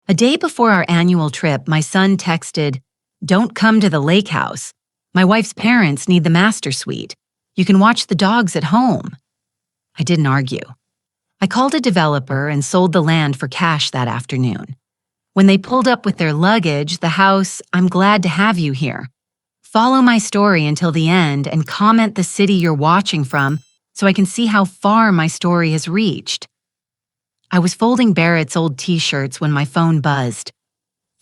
A day before our annual trip, my son texted, "Don't come to the lake house. My wife's parents need the master suite. You can watch the dogs at home." I didn't argue. I called a developer and sold the land for cash that afternoon. When they pulled up with their luggage, the house, "I'm glad to have you here. Follow my story until the end and comment the city you're watching from so I can see how far my story has reached." I was folding Barrett's old t-shirts when my phone buzzed.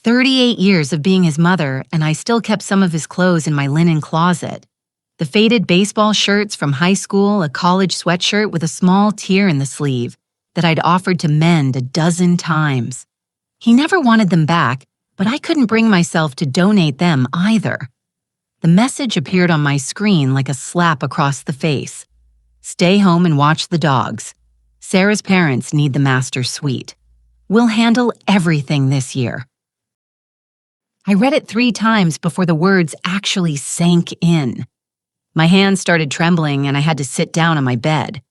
38 years of being his mother, and I still kept some of his clothes in my linen closet. The faded baseball shirts from high school, a college sweatshirt with a small tear in the sleeve that I'd offered to mend a dozen times. He never wanted them back, but I couldn't bring myself to donate them either. The message appeared on my screen like a slap across the face. "Stay home and watch the dogs. Sarah's parents need the master suite. We'll handle everything this year." I read it 3 times before the words actually sank in. My hands started trembling and I had to sit down on my bed.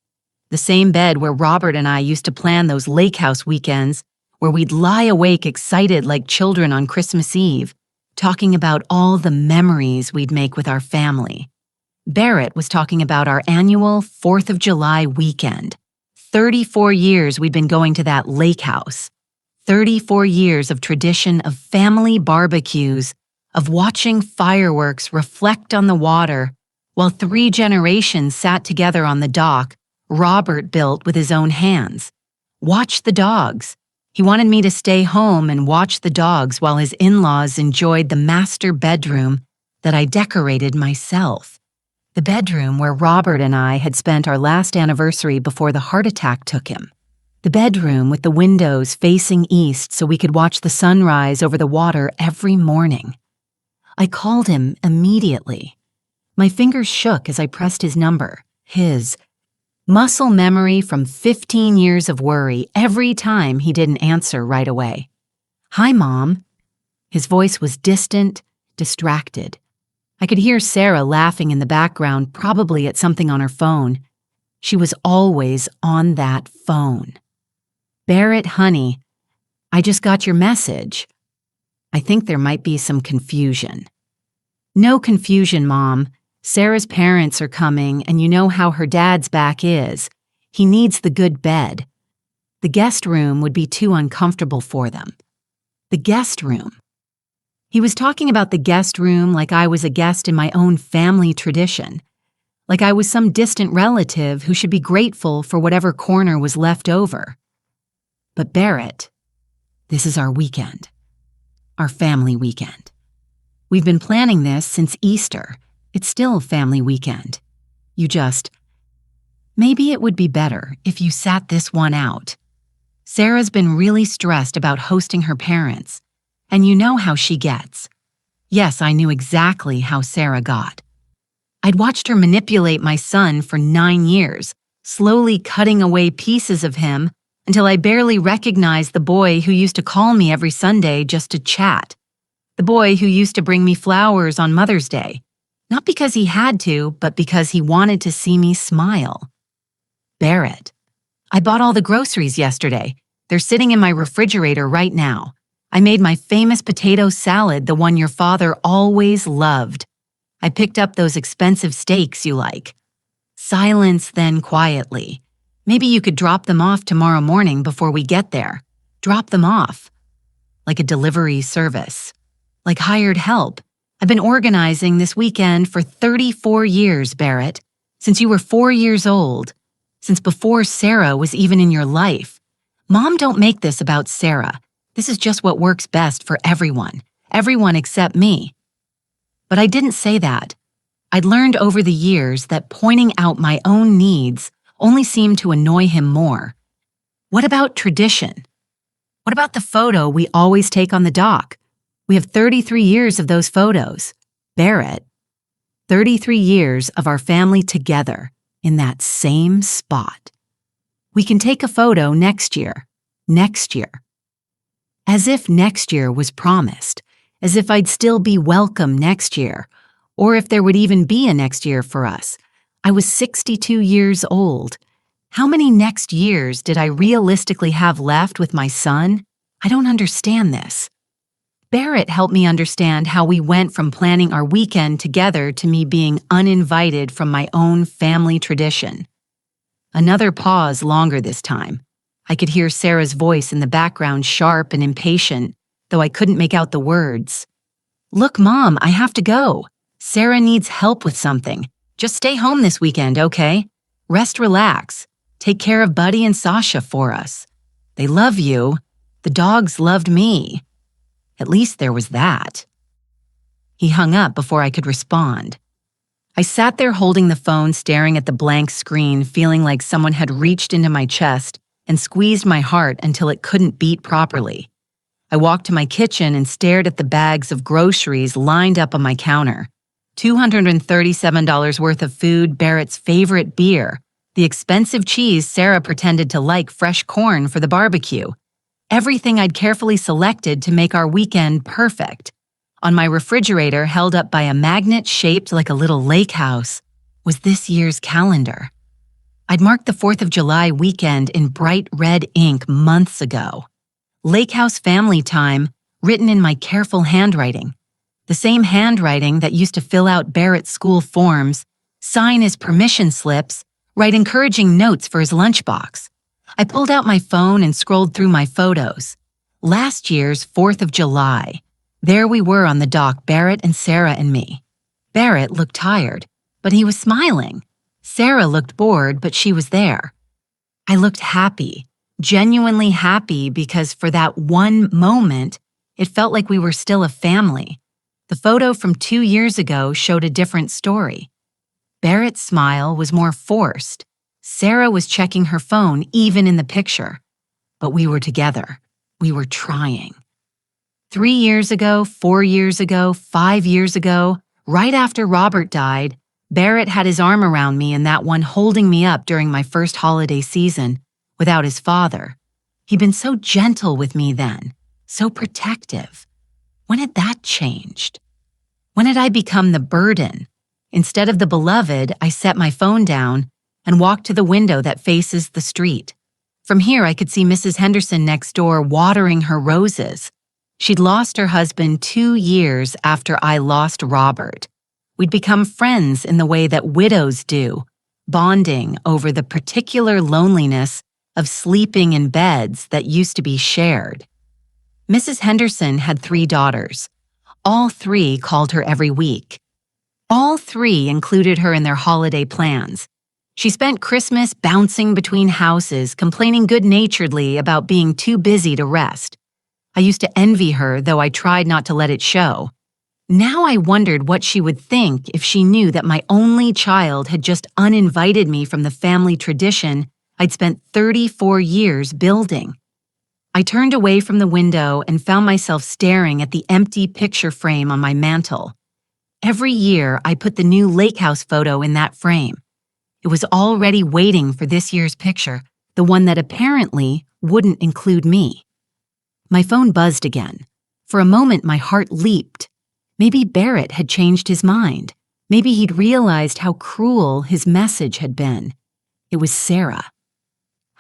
The same bed where Robert and I used to plan those lake house weekends where we'd lie awake excited like children on Christmas Eve, talking about all the memories we'd make with our family. Barrett was talking about our annual 4th of July weekend. 34 years we'd been going to that lake house. 34 years of tradition of family barbecues, of watching fireworks reflect on the water, while 3 generations sat together on the dock Robert built with his own hands. Watch the dogs. He wanted me to stay home and watch the dogs while his in-laws enjoyed the master bedroom that I decorated myself. The bedroom where Robert and I had spent our last anniversary before the heart attack took him. The bedroom with the windows facing east so we could watch the sunrise over the water every morning. I called him immediately. My fingers shook as I pressed his number, his. Muscle memory from 15 years of worry every time he didn't answer right away. "Hi, Mom." His voice was distant, distracted. I could hear Sarah laughing in the background, probably at something on her phone. She was always on that phone. "Barrett, honey, I just got your message." I think there might be some confusion. "No confusion, Mom. Sarah's parents are coming, and you know how her dad's back is. He needs the good bed. The guest room would be too uncomfortable for them." The guest room. He was talking about the guest room like I was a guest in my own family tradition, like I was some distant relative who should be grateful for whatever corner was left over. But Barrett, this is our weekend, our family weekend. We've been planning this since Easter. It's still family weekend. Maybe it would be better if you sat this one out. Sarah's been really stressed about hosting her parents. And you know how she gets. Yes, I knew exactly how Sarah got. I'd watched her manipulate my son for 9 years, slowly cutting away pieces of him until I barely recognized the boy who used to call me every Sunday just to chat. The boy who used to bring me flowers on Mother's Day, not because he had to, but because he wanted to see me smile. Barrett. I bought all the groceries yesterday. They're sitting in my refrigerator right now. I made my famous potato salad, the one your father always loved. I picked up those expensive steaks you like. Silence then quietly. Maybe you could drop them off tomorrow morning before we get there. Drop them off. Like a delivery service. Like hired help. I've been organizing this weekend for 34 years, Barrett. Since you were 4 years old. Since before Sarah was even in your life. Mom, don't make this about Sarah. This is just what works best for everyone except me. But I didn't say that. I'd learned over the years that pointing out my own needs only seemed to annoy him more. What about tradition? What about the photo we always take on the dock? We have 33 years of those photos. Barrett, 33 years of our family together in that same spot. We can take a photo next year. As if next year was promised, as if I'd still be welcome next year, or if there would even be a next year for us. I was 62 years old. How many next years did I realistically have left with my son? I don't understand this. Barrett helped me understand how we went from planning our weekend together to me being uninvited from my own family tradition. Another pause longer this time. I could hear Sarah's voice in the background, sharp and impatient, though I couldn't make out the words. "Look, Mom, I have to go. Sarah needs help with something. Just stay home this weekend, okay? Rest, relax. Take care of Buddy and Sasha for us. They love you. The dogs loved me." At least there was that. He hung up before I could respond. I sat there holding the phone, staring at the blank screen, feeling like someone had reached into my chest and squeezed my heart until it couldn't beat properly. I walked to my kitchen and stared at the bags of groceries lined up on my counter. $237 worth of food, Barrett's favorite beer, the expensive cheese Sarah pretended to like, fresh corn for the barbecue. Everything I'd carefully selected to make our weekend perfect. On my refrigerator, held up by a magnet shaped like a little lake house, was this year's calendar. I'd marked the 4th of July weekend in bright red ink months ago. Lake House family time, written in my careful handwriting. The same handwriting that used to fill out Barrett's school forms, sign his permission slips, write encouraging notes for his lunchbox. I pulled out my phone and scrolled through my photos. Last year's 4th of July. There we were on the dock, Barrett and Sarah and me. Barrett looked tired, but he was smiling. Sarah looked bored, but she was there. I looked happy, genuinely happy, because for that one moment, it felt like we were still a family. The photo from 2 years ago showed a different story. Barrett's smile was more forced. Sarah was checking her phone even in the picture. But we were together. We were trying. 3 years ago, 4 years ago, 5 years ago, right after Robert died, Barrett had his arm around me in that one, holding me up during my first holiday season, without his father. He'd been so gentle with me then, so protective. When had that changed? When had I become the burden? Instead of the beloved, I set my phone down and walked to the window that faces the street. From here, I could see Mrs. Henderson next door watering her roses. She'd lost her husband 2 years after I lost Robert. We'd become friends in the way that widows do, bonding over the particular loneliness of sleeping in beds that used to be shared. Mrs. Henderson had 3 daughters. All 3 called her every week. All 3 included her in their holiday plans. She spent Christmas bouncing between houses, complaining good-naturedly about being too busy to rest. I used to envy her, though I tried not to let it show. Now I wondered what she would think if she knew that my only child had just uninvited me from the family tradition I'd spent 34 years building. I turned away from the window and found myself staring at the empty picture frame on my mantel. Every year, I put the new lake house photo in that frame. It was already waiting for this year's picture, the one that apparently wouldn't include me. My phone buzzed again. For a moment, my heart leaped. Maybe Barrett had changed his mind. Maybe he'd realized how cruel his message had been. It was Sarah.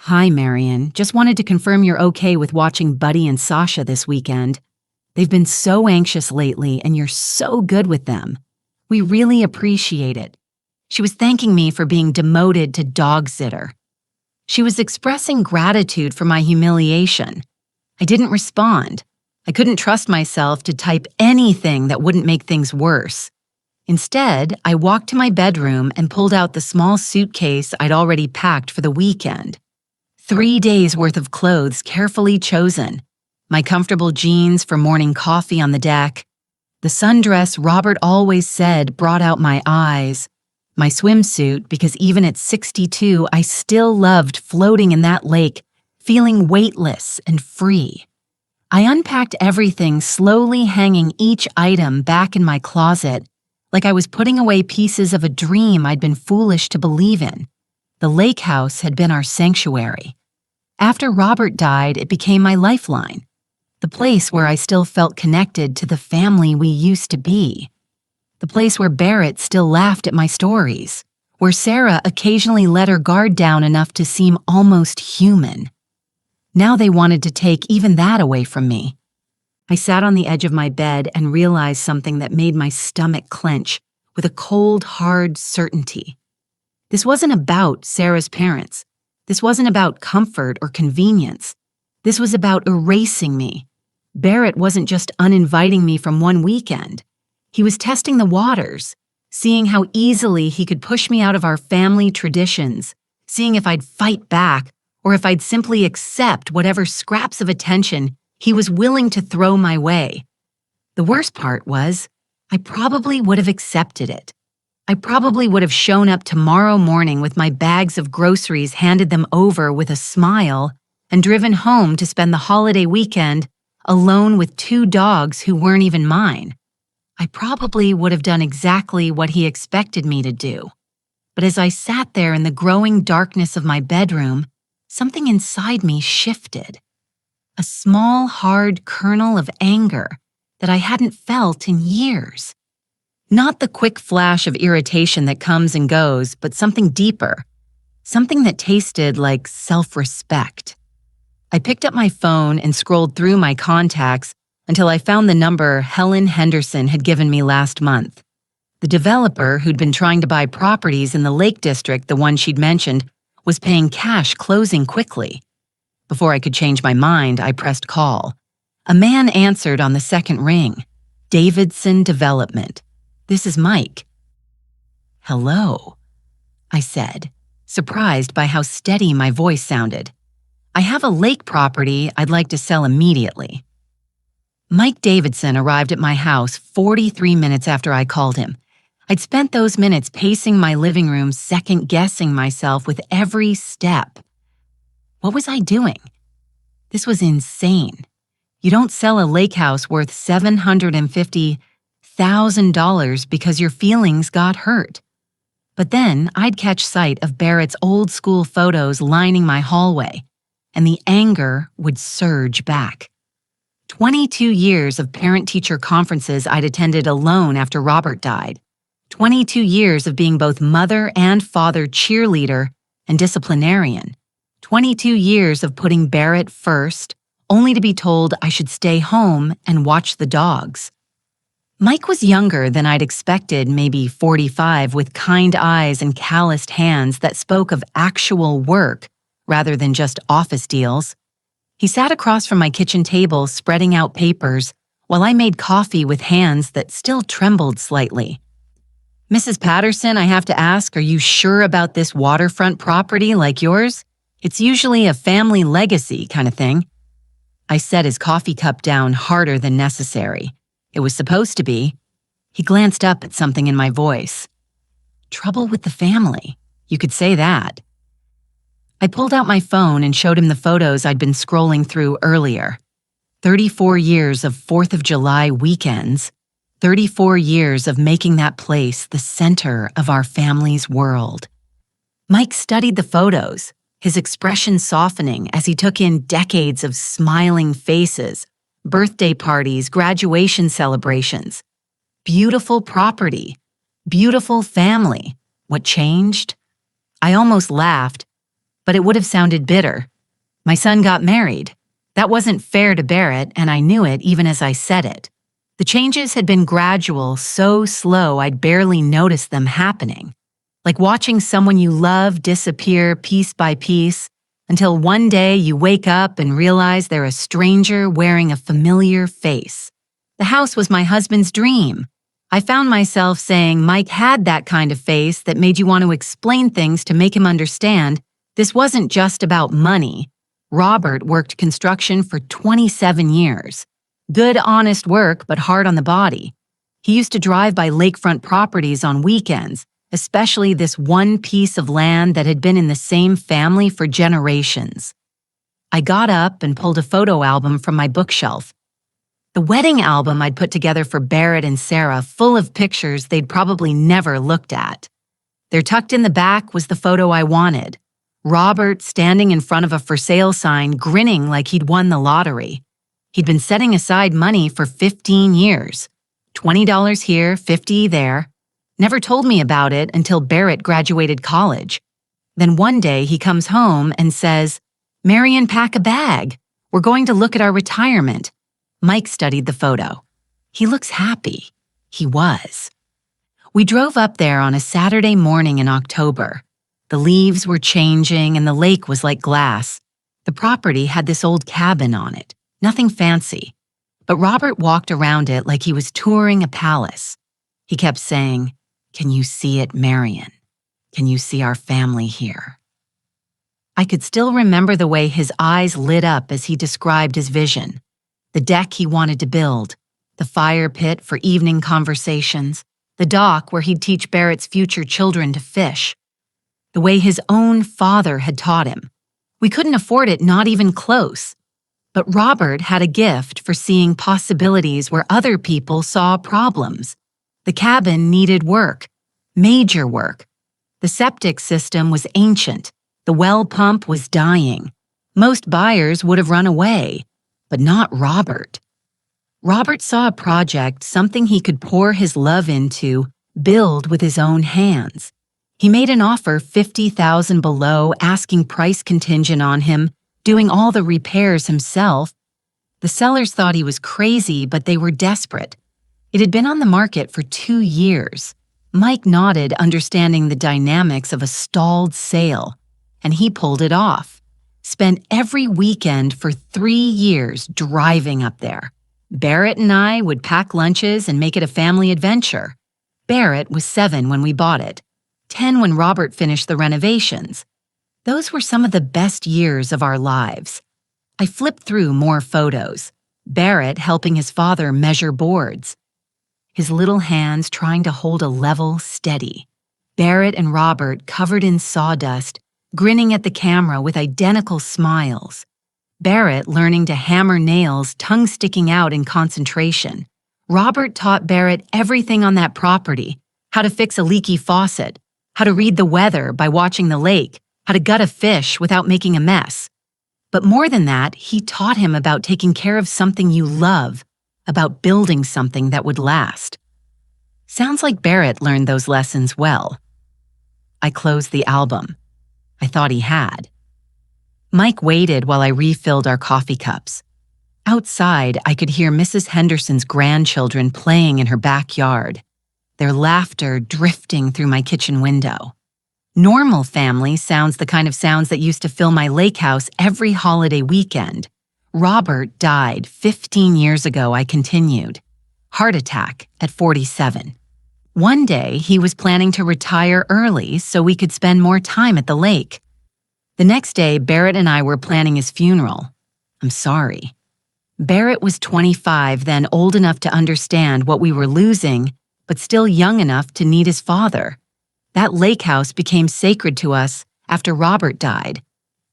"Hi, Marion. Just wanted to confirm you're okay with watching Buddy and Sasha this weekend. They've been so anxious lately, and you're so good with them. We really appreciate it." She was thanking me for being demoted to dog sitter. She was expressing gratitude for my humiliation. I didn't respond. I couldn't trust myself to type anything that wouldn't make things worse. Instead, I walked to my bedroom and pulled out the small suitcase I'd already packed for the weekend. 3 days' worth of clothes carefully chosen. My comfortable jeans for morning coffee on the deck. The sundress Robert always said brought out my eyes. My swimsuit, because even at 62, I still loved floating in that lake, feeling weightless and free. I unpacked everything, slowly hanging each item back in my closet, like I was putting away pieces of a dream I'd been foolish to believe in. The lake house had been our sanctuary. After Robert died, it became my lifeline, the place where I still felt connected to the family we used to be, the place where Barrett still laughed at my stories, where Sarah occasionally let her guard down enough to seem almost human. Now they wanted to take even that away from me. I sat on the edge of my bed and realized something that made my stomach clench with a cold, hard certainty. This wasn't about Sarah's parents. This wasn't about comfort or convenience. This was about erasing me. Barrett wasn't just uninviting me from one weekend. He was testing the waters, seeing how easily he could push me out of our family traditions, seeing if I'd fight back or if I'd simply accept whatever scraps of attention he was willing to throw my way. The worst part was, I probably would have accepted it. I probably would have shown up tomorrow morning with my bags of groceries, handed them over with a smile, and driven home to spend the holiday weekend alone with 2 dogs who weren't even mine. I probably would have done exactly what he expected me to do. But as I sat there in the growing darkness of my bedroom, something inside me shifted. A small, hard kernel of anger that I hadn't felt in years. Not the quick flash of irritation that comes and goes, but something deeper. Something that tasted like self-respect. I picked up my phone and scrolled through my contacts until I found the number Helen Henderson had given me last month. The developer who'd been trying to buy properties in the Lake District, the one she'd mentioned, was paying cash, closing quickly. Before I could change my mind, I pressed call. A man answered on the second ring. Davidson Development. This is Mike. Hello, I said, surprised by how steady my voice sounded. I have a lake property I'd like to sell immediately. Mike Davidson arrived at my house 43 minutes after I called him. I'd spent those minutes pacing my living room, second-guessing myself with every step. What was I doing? This was insane. You don't sell a lake house worth $750,000 because your feelings got hurt. But then I'd catch sight of Barrett's old-school photos lining my hallway, and the anger would surge back. 22 years of parent-teacher conferences I'd attended alone after Robert died. 22 years of being both mother and father cheerleader and disciplinarian. 22 years of putting Barrett first, only to be told I should stay home and watch the dogs. Mike was younger than I'd expected, maybe 45, with kind eyes and calloused hands that spoke of actual work rather than just office deals. He sat across from my kitchen table, spreading out papers, while I made coffee with hands that still trembled slightly. Mrs. Patterson, I have to ask, are you sure about this waterfront property like yours? It's usually a family legacy kind of thing. I set his coffee cup down harder than necessary. It was supposed to be. He glanced up at something in my voice. Trouble with the family. You could say that. I pulled out my phone and showed him the photos I'd been scrolling through earlier. 34 years of 4th of July weekends. 34 years of making that place the center of our family's world. Mike studied the photos, his expression softening as he took in decades of smiling faces, birthday parties, graduation celebrations. Beautiful property. Beautiful family. What changed? I almost laughed, but it would have sounded bitter. My son got married. That wasn't fair to Barrett, and I knew it even as I said it. The changes had been gradual, so slow I'd barely noticed them happening. Like watching someone you love disappear piece by piece until one day you wake up and realize they're a stranger wearing a familiar face. The house was my husband's dream. I found myself saying Mike had that kind of face that made you want to explain things to make him understand this wasn't just about money. Robert worked construction for 27 years. Good, honest work, but hard on the body. He used to drive by lakefront properties on weekends, especially this one piece of land that had been in the same family for generations. I got up and pulled a photo album from my bookshelf. The wedding album I'd put together for Barrett and Sarah, full of pictures they'd probably never looked at. There tucked in the back was the photo I wanted. Robert standing in front of a for sale sign, grinning like he'd won the lottery. He'd been setting aside money for 15 years. $20 here, $50 there. Never told me about it until Barrett graduated college. Then one day he comes home and says, "Marion, pack a bag. We're going to look at our retirement." Mike studied the photo. "He looks happy." He was. We drove up there on a Saturday morning in October. The leaves were changing and the lake was like glass. The property had this old cabin on it, nothing fancy. But Robert walked around it like he was touring a palace. He kept saying, "Can you see it, Marion? Can you see our family here?" I could still remember the way his eyes lit up as he described his vision. The deck he wanted to build, the fire pit for evening conversations, the dock where he'd teach Barrett's future children to fish. The way his own father had taught him. We couldn't afford it, not even close. But Robert had a gift for seeing possibilities where other people saw problems. The cabin needed work, major work. The septic system was ancient. The well pump was dying. Most buyers would have run away, but not Robert. Robert saw a project, something he could pour his love into, build with his own hands. He made an offer $50,000 below, asking price contingent on him, doing all the repairs himself. The sellers thought he was crazy, but they were desperate. It had been on the market for 2 years. Mike nodded, understanding the dynamics of a stalled sale, and he pulled it off. Spent every weekend for 3 years driving up there. Barrett and I would pack lunches and make it a family adventure. Barrett was 7 when we bought it, 10 when Robert finished the renovations. Those were some of the best years of our lives. I flipped through more photos. Barrett helping his father measure boards. His little hands trying to hold a level steady. Barrett and Robert covered in sawdust, grinning at the camera with identical smiles. Barrett learning to hammer nails, tongue sticking out in concentration. Robert taught Barrett everything on that property, how to fix a leaky faucet, how to read the weather by watching the lake, how to gut a fish without making a mess. But more than that, he taught him about taking care of something you love, about building something that would last. Sounds like Barrett learned those lessons well. I closed the album. I thought he had. Mike waited while I refilled our coffee cups. Outside, I could hear Mrs. Henderson's grandchildren playing in her backyard, their laughter drifting through my kitchen window. Normal family sounds the kind of sounds that used to fill my lake house every holiday weekend. Robert died 15 years ago, I continued. Heart attack at 47. One day, he was planning to retire early so we could spend more time at the lake. The next day, Barrett and I were planning his funeral. I'm sorry. Barrett was 25, then old enough to understand what we were losing, but still young enough to need his father. That lake house became sacred to us after Robert died.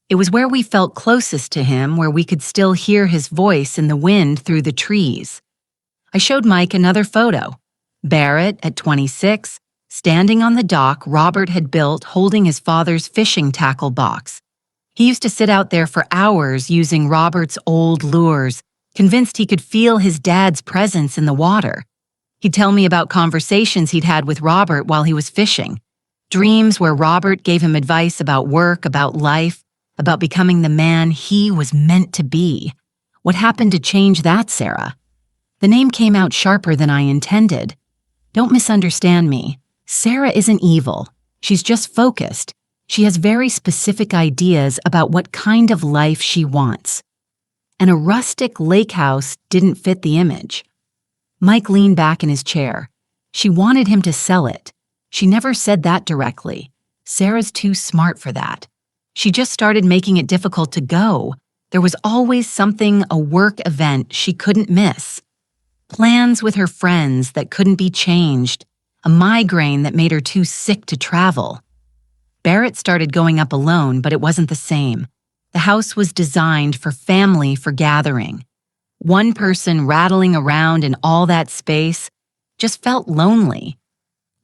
It was where we felt closest to him, where we could still hear his voice in the wind through the trees. I showed Mike another photo. Barrett, at 26, standing on the dock Robert had built holding his father's fishing tackle box. He used to sit out there for hours using Robert's old lures, convinced he could feel his dad's presence in the water. He'd tell me about conversations he'd had with Robert while he was fishing. Dreams where Robert gave him advice about work, about life, about becoming the man he was meant to be. What happened to change that, Sarah? The name came out sharper than I intended. Don't misunderstand me. Sarah isn't evil. She's just focused. She has very specific ideas about what kind of life she wants. And a rustic lake house didn't fit the image. Mike leaned back in his chair. She wanted him to sell it. She never said that directly. Sarah's too smart for that. She just started making it difficult to go. There was always something, a work event she couldn't miss. Plans with her friends that couldn't be changed. A migraine that made her too sick to travel. Barrett started going up alone, but it wasn't the same. The house was designed for family, for gathering. One person rattling around in all that space just felt lonely.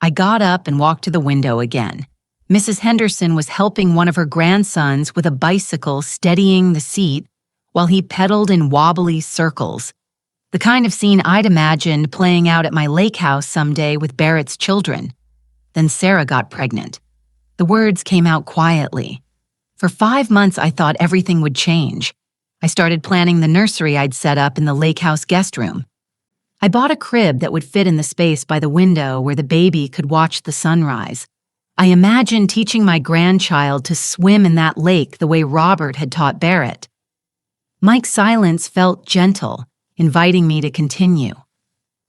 I got up and walked to the window again. Mrs. Henderson was helping one of her grandsons with a bicycle, steadying the seat while he pedaled in wobbly circles. The kind of scene I'd imagined playing out at my lake house someday with Barrett's children. Then Sarah got pregnant. The words came out quietly. For 5 months, I thought everything would change. I started planning the nursery I'd set up in the lake house guest room. I bought a crib that would fit in the space by the window where the baby could watch the sunrise. I imagined teaching my grandchild to swim in that lake the way Robert had taught Barrett. Mike's silence felt gentle, inviting me to continue.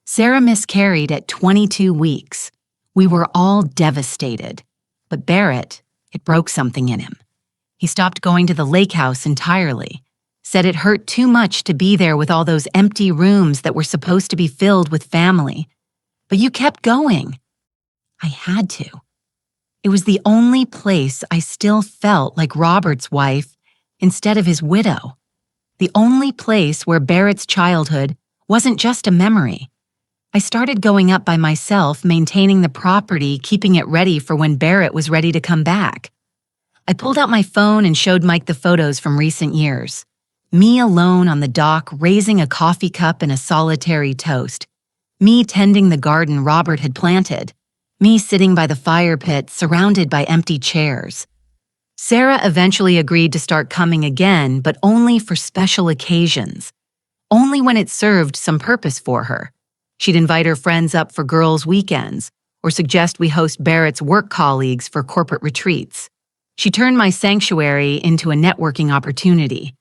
Sarah miscarried at 22 weeks. We were all devastated. But Barrett, it broke something in him. He stopped going to the lake house entirely, said it hurt too much to be there with all those empty rooms that were supposed to be filled with family. But you kept going. I had to. It was the only place I still felt like Robert's wife instead of his widow. The only place where Barrett's childhood wasn't just a memory. I started going up by myself, maintaining the property, keeping it ready for when Barrett was ready to come back. I pulled out my phone and showed Mike the photos from recent years. Me alone on the dock, raising a coffee cup and a solitary toast. Me tending the garden Robert had planted. Me sitting by the fire pit, surrounded by empty chairs. Sarah eventually agreed to start coming again, but only for special occasions. Only when it served some purpose for her. She'd invite her friends up for girls' weekends, or suggest we host Barrett's work colleagues for corporate retreats. She turned my sanctuary into a networking opportunity.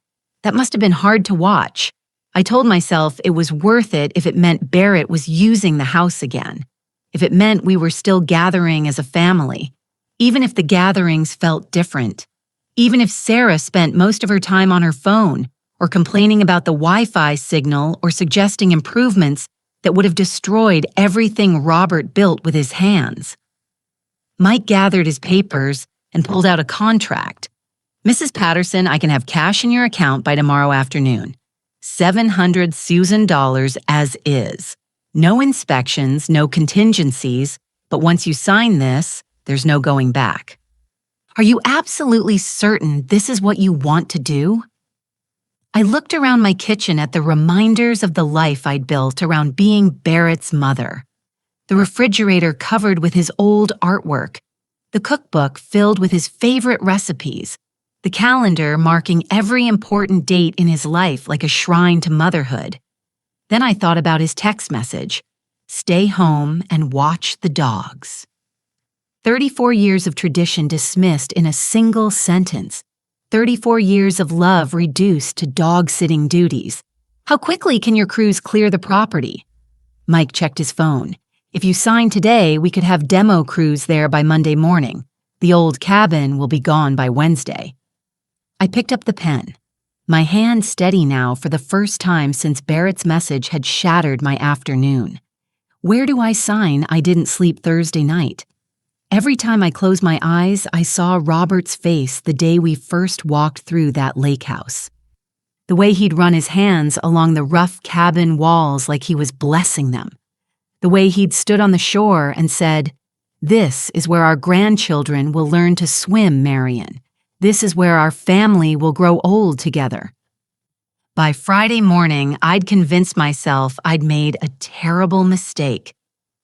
That must have been hard to watch. I told myself it was worth it if it meant Barrett was using the house again, if it meant we were still gathering as a family, even if the gatherings felt different, even if Sarah spent most of her time on her phone, or complaining about the Wi-Fi signal or suggesting improvements that would have destroyed everything Robert built with his hands. Mike gathered his papers and pulled out a contract. Mrs. Patterson, I can have cash in your account by tomorrow afternoon. 700 Susan dollars as is. No inspections, no contingencies, but once you sign this, there's no going back. Are you absolutely certain this is what you want to do? I looked around my kitchen at the reminders of the life I'd built around being Barrett's mother. The refrigerator covered with his old artwork, the cookbook filled with his favorite recipes, the calendar marking every important date in his life like a shrine to motherhood. Then I thought about his text message, "Stay home and watch the dogs." 34 years of tradition dismissed in a single sentence. 34 years of love reduced to dog-sitting duties. How quickly can your crews clear the property? Mike checked his phone. If you sign today, we could have demo crews there by Monday morning. The old cabin will be gone by Wednesday. I picked up the pen. My hand steady now for the first time since Barrett's message had shattered my afternoon. Where do I sign I didn't sleep Thursday night? Every time I closed my eyes, I saw Robert's face the day we first walked through that lake house. The way he'd run his hands along the rough cabin walls like he was blessing them. The way he'd stood on the shore and said, "This is where our grandchildren will learn to swim, Marion. This is where our family will grow old together." By Friday morning, I'd convinced myself I'd made a terrible mistake.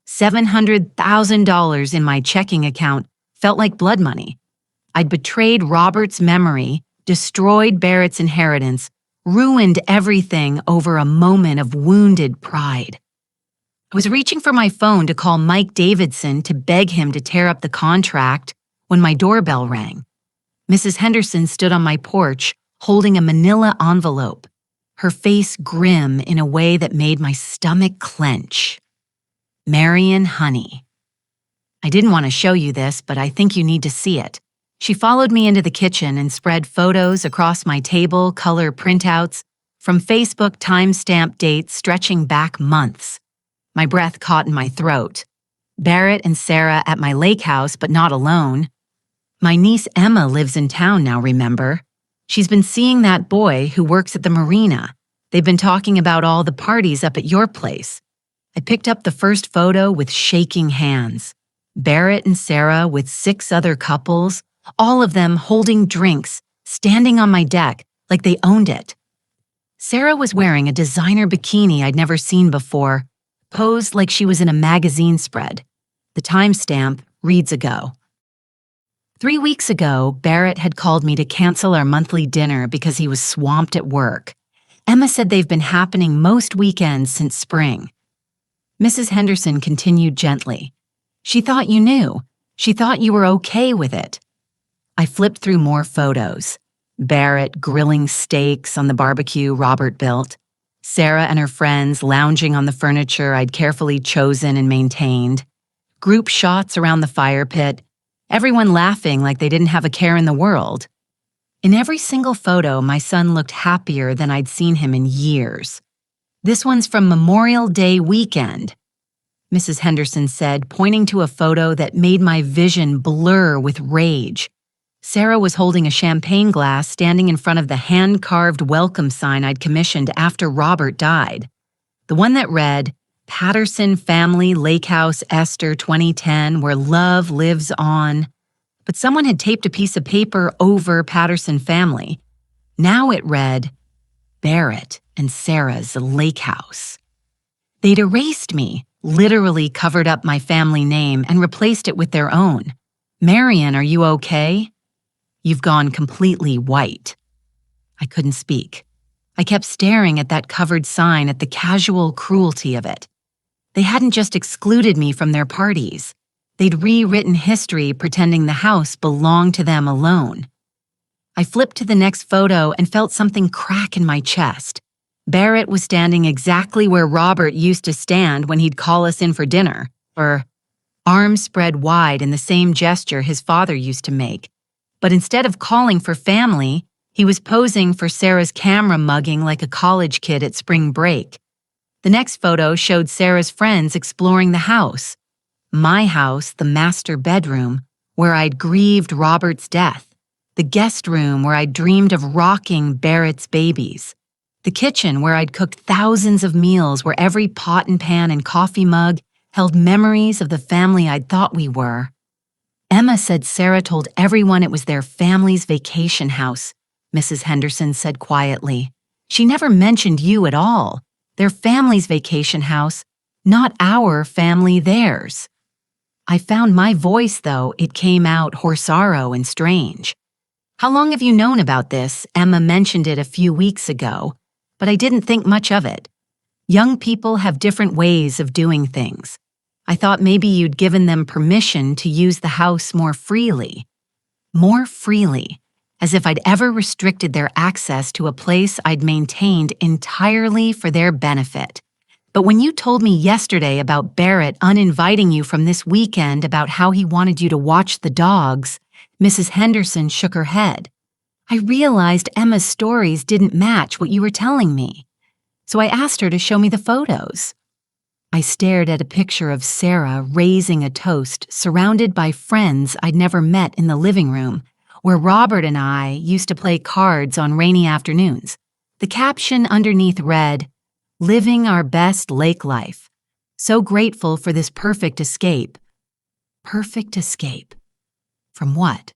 $700,000 in my checking account felt like blood money. I'd betrayed Robert's memory, destroyed Barrett's inheritance, ruined everything over a moment of wounded pride. I was reaching for my phone to call Mike Davidson to beg him to tear up the contract when my doorbell rang. Mrs. Henderson stood on my porch, holding a manila envelope, her face grim in a way that made my stomach clench. "Marion, honey." I didn't want to show you this, but I think you need to see it. She followed me into the kitchen and spread photos across my table, color printouts, from Facebook timestamp dates stretching back months. My breath caught in my throat. Barrett and Sarah at my lake house, but not alone. My niece Emma lives in town now, remember? She's been seeing that boy who works at the marina. They've been talking about all the parties up at your place. I picked up the first photo with shaking hands. Barrett and Sarah with 6 other couples, all of them holding drinks, standing on my deck like they owned it. Sarah was wearing a designer bikini I'd never seen before, posed like she was in a magazine spread. The timestamp reads ago. 3 weeks ago, Barrett had called me to cancel our monthly dinner because he was swamped at work. Emma said they've been happening most weekends since spring. Mrs. Henderson continued gently. She thought you knew. She thought you were okay with it. I flipped through more photos. Barrett grilling steaks on the barbecue Robert built. Sarah and her friends lounging on the furniture I'd carefully chosen and maintained. Group shots around the fire pit. Everyone laughing like they didn't have a care in the world. In every single photo, my son looked happier than I'd seen him in years. This one's from Memorial Day weekend, Mrs. Henderson said, pointing to a photo that made my vision blur with rage. Sarah was holding a champagne glass standing in front of the hand-carved welcome sign I'd commissioned after Robert died. The one that read, Patterson Family Lake House Esther 2010, where love lives on. But someone had taped a piece of paper over Patterson Family. Now it read, Barrett and Sarah's Lake House. They'd erased me, literally covered up my family name and replaced it with their own. Marion, are you okay? You've gone completely white. I couldn't speak. I kept staring at that covered sign, at the casual cruelty of it. They hadn't just excluded me from their parties. They'd rewritten history pretending the house belonged to them alone. I flipped to the next photo and felt something crack in my chest. Barrett was standing exactly where Robert used to stand when he'd call us in for dinner, or arms spread wide in the same gesture his father used to make. But instead of calling for family, he was posing for Sarah's camera mugging like a college kid at spring break. The next photo showed Sarah's friends exploring the house. My house, the master bedroom, where I'd grieved Robert's death. The guest room where I'd dreamed of rocking Barrett's babies. The kitchen where I'd cooked thousands of meals, where every pot and pan and coffee mug held memories of the family I'd thought we were. Emma said Sarah told everyone it was their family's vacation house, Mrs. Henderson said quietly. She never mentioned you at all. Their family's vacation house, not our family, theirs. I found my voice, though. It came out horsaro and strange. How long have you known about this? Emma mentioned it a few weeks ago, but I didn't think much of it. Young people have different ways of doing things. I thought maybe you'd given them permission to use the house more freely. More freely. As if I'd ever restricted their access to a place I'd maintained entirely for their benefit. But when you told me yesterday about Barrett uninviting you from this weekend, about how he wanted you to watch the dogs, Mrs. Henderson shook her head. I realized Emma's stories didn't match what you were telling me. So I asked her to show me the photos. I stared at a picture of Sarah raising a toast, surrounded by friends I'd never met in the living room, where Robert and I used to play cards on rainy afternoons. The caption underneath read, Living our best lake life. So grateful for this perfect escape. Perfect escape. From what?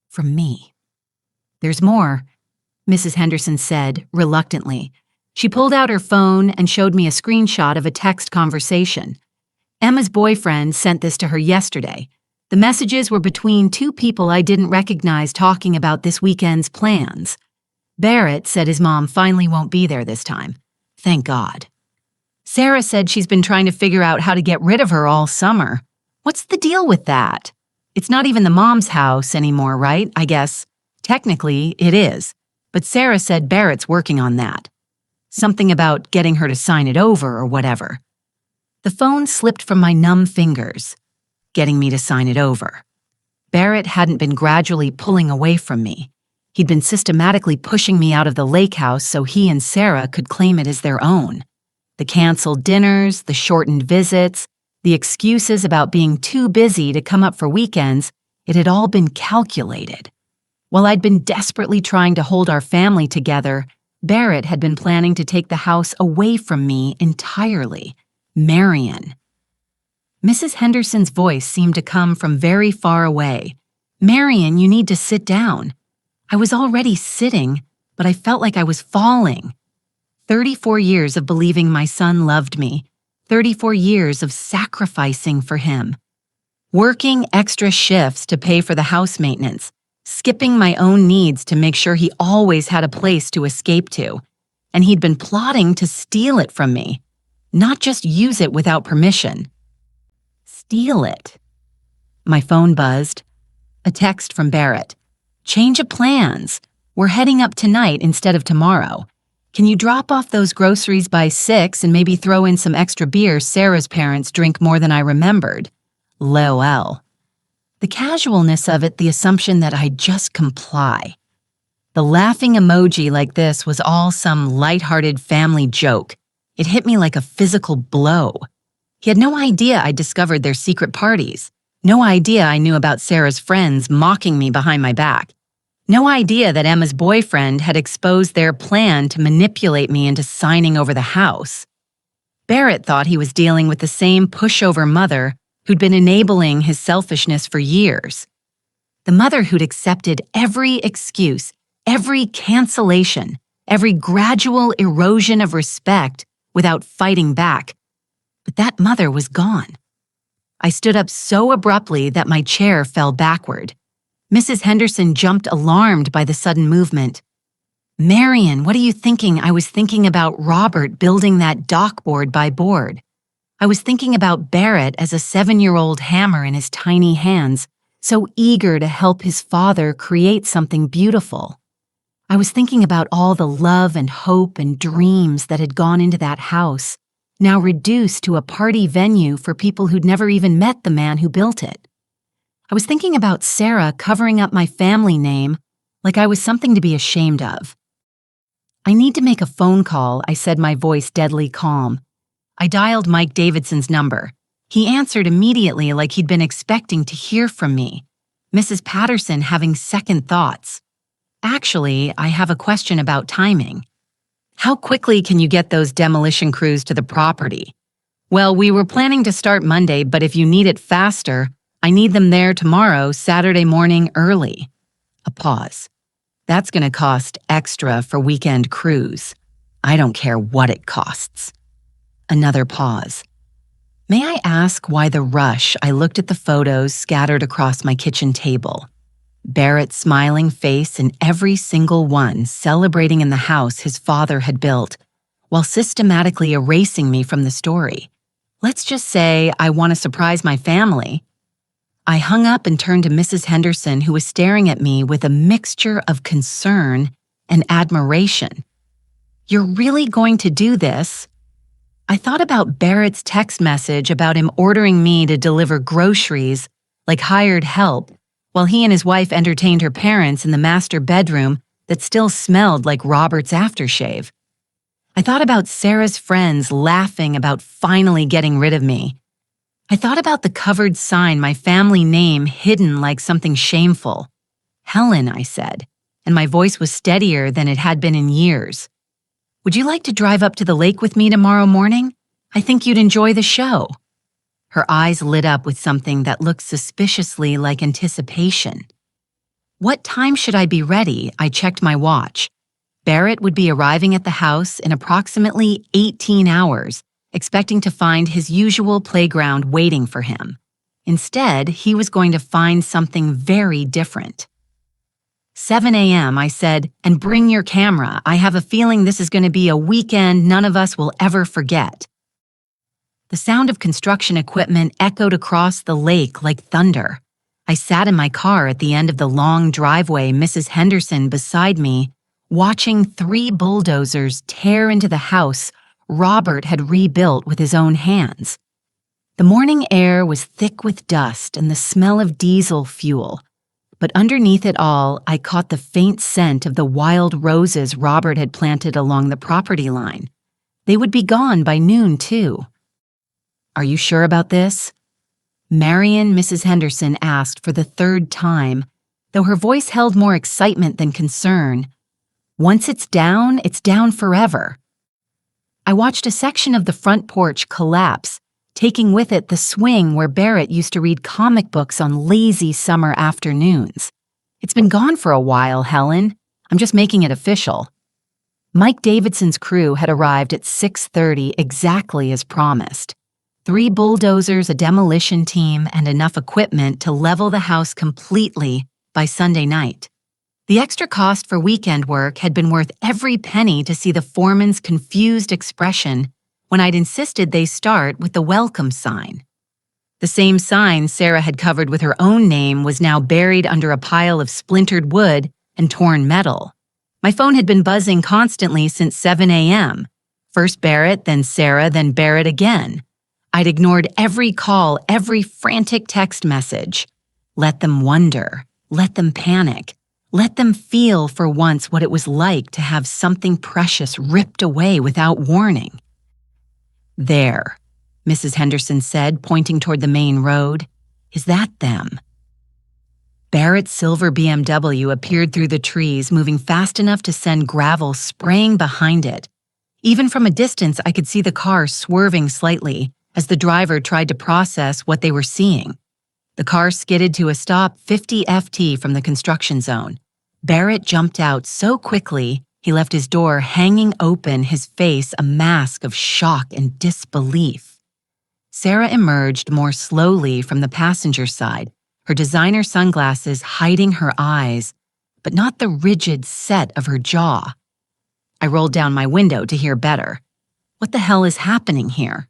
From me. There's more, Mrs. Henderson said, reluctantly. She pulled out her phone and showed me a screenshot of a text conversation. Emma's boyfriend sent this to her yesterday. The messages were between two people I didn't recognize talking about this weekend's plans. Barrett said his mom finally won't be there this time. Thank God. Sarah said she's been trying to figure out how to get rid of her all summer. What's the deal with that? It's not even the mom's house anymore, right? I guess. Technically, it is. But Sarah said Barrett's working on that. Something about getting her to sign it over or whatever. The phone slipped from my numb fingers, getting me to sign it over. Barrett hadn't been gradually pulling away from me. He'd been systematically pushing me out of the lake house so he and Sarah could claim it as their own. The canceled dinners, the shortened visits, the excuses about being too busy to come up for weekends, it had all been calculated. While I'd been desperately trying to hold our family together, Barrett had been planning to take the house away from me entirely. Marion. Mrs. Henderson's voice seemed to come from very far away. Marion, you need to sit down. I was already sitting, but I felt like I was falling. 34 years of believing my son loved me. 34 years of sacrificing for him. Working extra shifts to pay for the house maintenance, skipping my own needs to make sure he always had a place to escape to, and he'd been plotting to steal it from me, not just use it without permission. Steal it. My phone buzzed. A text from Barrett. Change of plans. We're heading up tonight instead of tomorrow. Can you drop off those groceries by 6 and maybe throw in some extra beer? Sarah's parents drink more than I remembered. LOL. The casualness of it, the assumption that I'd just comply. The laughing emoji like this was all some lighthearted family joke. It hit me like a physical blow. He had no idea I discovered their secret parties. No idea I knew about Sarah's friends mocking me behind my back. No idea that Emma's boyfriend had exposed their plan to manipulate me into signing over the house. Barrett thought he was dealing with the same pushover mother who'd been enabling his selfishness for years. The mother who'd accepted every excuse, every cancellation, every gradual erosion of respect without fighting back. But that mother was gone. I stood up so abruptly that my chair fell backward. Mrs. Henderson jumped alarmed by the sudden movement. "Marion, what are you thinking?" I was thinking about Robert building that dock board by board. I was thinking about Barrett as a 7-year-old hammer in his tiny hands, so eager to help his father create something beautiful. I was thinking about all the love and hope and dreams that had gone into that house, now reduced to a party venue for people who'd never even met the man who built it. I was thinking about Sarah covering up my family name like I was something to be ashamed of. "I need to make a phone call," I said, my voice deadly calm. I dialed Mike Davidson's number. He answered immediately like he'd been expecting to hear from me. Mrs. Patterson having second thoughts. "Actually, I have a question about timing. How quickly can you get those demolition crews to the property?" "Well, we were planning to start Monday, but if you need it faster, I need them there tomorrow, Saturday morning early." A pause. "That's going to cost extra for weekend crews. I don't care what it costs." Another pause. "May I ask why the rush?" I looked at the photos scattered across my kitchen table. Barrett's smiling face in every single one, celebrating in the house his father had built, while systematically erasing me from the story. Let's just say I want to surprise my family. I hung up and turned to Mrs. Henderson, who was staring at me with a mixture of concern and admiration. "You're really going to do this?" I thought about Barrett's text message about him ordering me to deliver groceries like hired help, while he and his wife entertained her parents in the master bedroom that still smelled like Robert's aftershave. I thought about Sarah's friends laughing about finally getting rid of me. I thought about the covered sign, my family name hidden like something shameful. "Helen," I said, and my voice was steadier than it had been in years. "Would you like to drive up to the lake with me tomorrow morning? I think you'd enjoy the show." Her eyes lit up with something that looked suspiciously like anticipation. "What time should I be ready?" I checked my watch. Barrett would be arriving at the house in approximately 18 hours, expecting to find his usual playground waiting for him. Instead, he was going to find something very different. 7 a.m., I said, "and bring your camera. I have a feeling this is going to be a weekend none of us will ever forget." The sound of construction equipment echoed across the lake like thunder. I sat in my car at the end of the long driveway, Mrs. Henderson beside me, watching 3 bulldozers tear into the house Robert had rebuilt with his own hands. The morning air was thick with dust and the smell of diesel fuel, but underneath it all, I caught the faint scent of the wild roses Robert had planted along the property line. They would be gone by noon, too. "Are you sure about this?" Marion, Mrs. Henderson asked for the 3rd time, though her voice held more excitement than concern. "Once it's down forever." I watched a section of the front porch collapse, taking with it the swing where Barrett used to read comic books on lazy summer afternoons. "It's been gone for a while, Helen. I'm just making it official." Mike Davidson's crew had arrived at 6:30 exactly as promised. 3 bulldozers, a demolition team, and enough equipment to level the house completely by Sunday night. The extra cost for weekend work had been worth every penny to see the foreman's confused expression when I'd insisted they start with the welcome sign. The same sign Sarah had covered with her own name was now buried under a pile of splintered wood and torn metal. My phone had been buzzing constantly since 7 a.m. First Barrett, then Sarah, then Barrett again. I'd ignored every call, every frantic text message. Let them wonder. Let them panic. Let them feel for once what it was like to have something precious ripped away without warning. There, Mrs. Henderson said, pointing toward the main road. Is that them? Barrett's silver BMW appeared through the trees, moving fast enough to send gravel spraying behind it. Even from a distance, I could see the car swerving slightly as the driver tried to process what they were seeing. The car skidded to a stop 50 FT from the construction zone. Barrett jumped out so quickly, he left his door hanging open, his face a mask of shock and disbelief. Sarah emerged more slowly from the passenger side, her designer sunglasses hiding her eyes, but not the rigid set of her jaw. I rolled down my window to hear better. What the hell is happening here?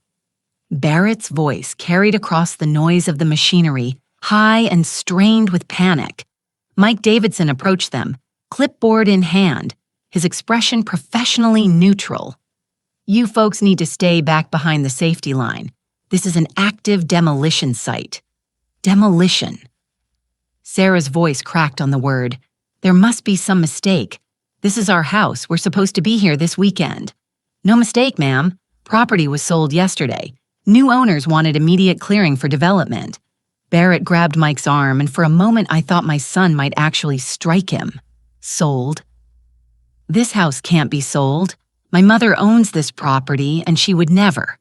Barrett's voice carried across the noise of the machinery, high and strained with panic. Mike Davidson approached them, clipboard in hand, his expression professionally neutral. You folks need to stay back behind the safety line. This is an active demolition site. Demolition. Sarah's voice cracked on the word. There must be some mistake. This is our house. We're supposed to be here this weekend. No mistake, ma'am. Property was sold yesterday. New owners wanted immediate clearing for development. Barrett grabbed Mike's arm, and for a moment I thought my son might actually strike him. Sold. This house can't be sold. My mother owns this property, and she would never.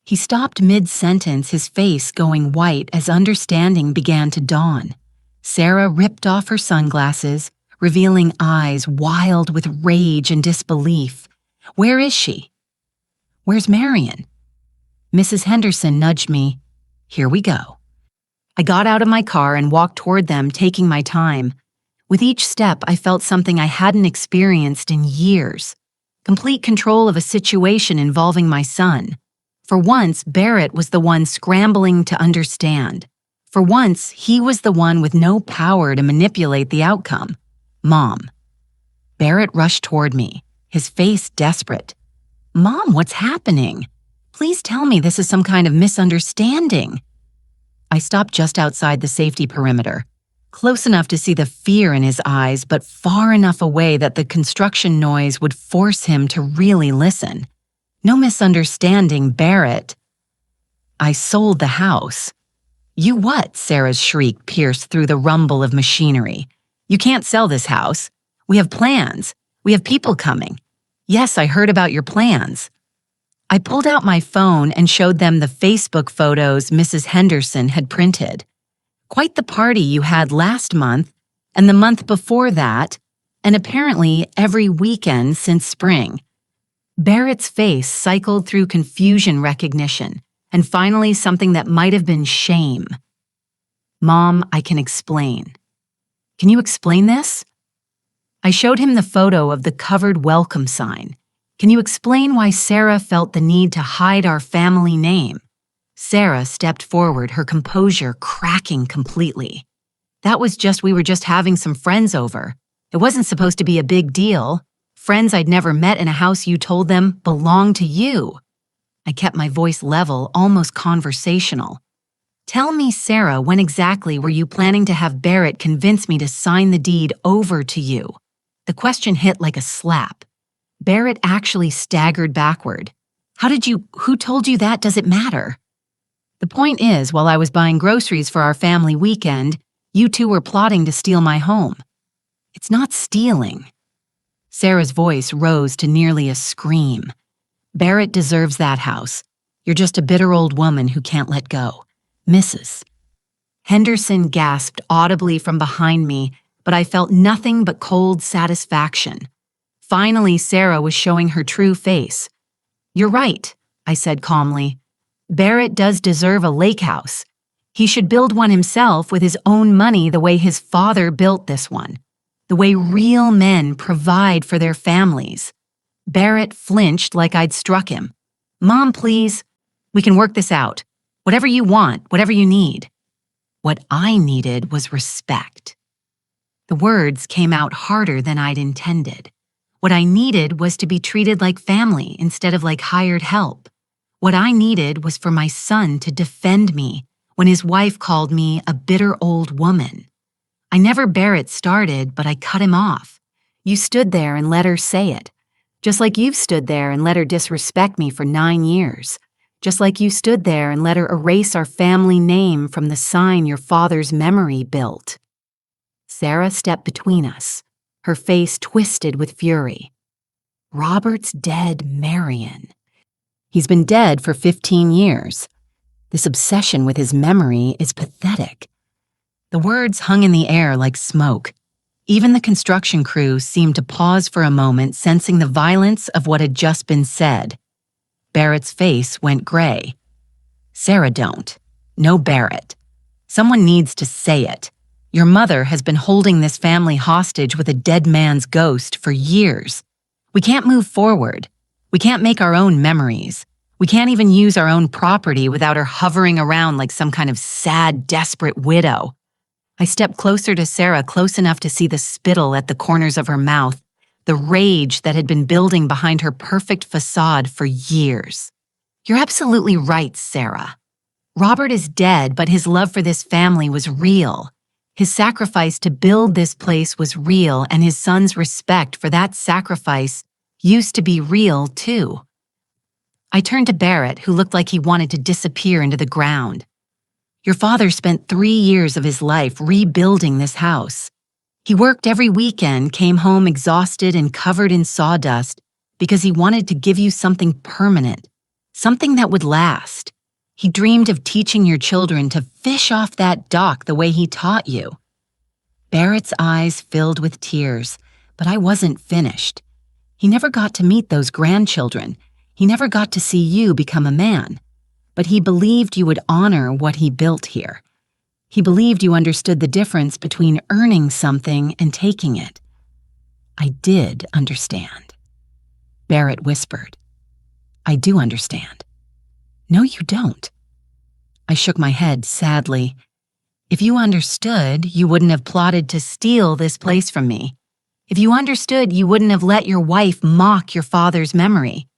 He stopped mid-sentence, his face going white as understanding began to dawn. Sarah ripped off her sunglasses, revealing eyes wild with rage and disbelief. Where is she? Where's Marion? Mrs. Henderson nudged me. Here we go. I got out of my car and walked toward them, taking my time. With each step, I felt something I hadn't experienced in years. Complete control of a situation involving my son. For once, Barrett was the one scrambling to understand. For once, he was the one with no power to manipulate the outcome. Mom. Barrett rushed toward me, his face desperate. Mom, what's happening? Please tell me this is some kind of misunderstanding. I stopped just outside the safety perimeter, close enough to see the fear in his eyes, but far enough away that the construction noise would force him to really listen. No misunderstanding, Barrett. I sold the house. You what? Sarah's shriek pierced through the rumble of machinery. You can't sell this house. We have plans. We have people coming. Yes, I heard about your plans. I pulled out my phone and showed them the Facebook photos Mrs. Henderson had printed. Quite the party you had last month, and the month before that, and apparently every weekend since spring. Barrett's face cycled through confusion recognition, and finally something that might have been shame. Mom, I can explain. Can you explain this? I showed him the photo of the covered welcome sign. Can you explain why Sarah felt the need to hide our family name? Sarah stepped forward, her composure cracking completely. We were just having some friends over. It wasn't supposed to be a big deal. Friends I'd never met in a house you told them belonged to you. I kept my voice level, almost conversational. Tell me, Sarah, when exactly were you planning to have Barrett convince me to sign the deed over to you? The question hit like a slap. Barrett actually staggered backward. Who told you that? Does it matter? The point is, while I was buying groceries for our family weekend, you two were plotting to steal my home. It's not stealing. Sarah's voice rose to nearly a scream. Barrett deserves that house. You're just a bitter old woman who can't let go. Mrs. Henderson gasped audibly from behind me, but I felt nothing but cold satisfaction. Finally, Sarah was showing her true face. You're right, I said calmly. Barrett does deserve a lake house. He should build one himself with his own money the way his father built this one, the way real men provide for their families. Barrett flinched like I'd struck him. Mom, please. We can work this out. Whatever you want, whatever you need. What I needed was respect. The words came out harder than I'd intended. What I needed was to be treated like family instead of like hired help. What I needed was for my son to defend me when his wife called me a bitter old woman. I never Barrett started, but I cut him off. You stood there and let her say it. Just like you've stood there and let her disrespect me for 9 years. Just like you stood there and let her erase our family name from the sign your father's memory built. Sarah stepped between us, her face twisted with fury. Robert's dead, Marion. He's been dead for 15 years. This obsession with his memory is pathetic. The words hung in the air like smoke. Even the construction crew seemed to pause for a moment, sensing the violence of what had just been said. Barrett's face went gray. Sarah, don't. No, Barrett. Someone needs to say it. Your mother has been holding this family hostage with a dead man's ghost for years. We can't move forward. We can't make our own memories. We can't even use our own property without her hovering around like some kind of sad, desperate widow. I stepped closer to Sarah, close enough to see the spittle at the corners of her mouth, the rage that had been building behind her perfect facade for years. You're absolutely right, Sarah. Robert is dead, but his love for this family was real. His sacrifice to build this place was real, and his son's respect for that sacrifice used to be real, too. I turned to Barrett, who looked like he wanted to disappear into the ground. Your father spent 3 years of his life rebuilding this house. He worked every weekend, came home exhausted and covered in sawdust because he wanted to give you something permanent, something that would last. He dreamed of teaching your children to fish off that dock the way he taught you. Barrett's eyes filled with tears, but I wasn't finished. He never got to meet those grandchildren. He never got to see you become a man. But he believed you would honor what he built here. He believed you understood the difference between earning something and taking it. I did understand. Barrett whispered. I do understand. No, you don't. I shook my head sadly. If you understood, you wouldn't have plotted to steal this place from me. If you understood, you wouldn't have let your wife mock your father's memory.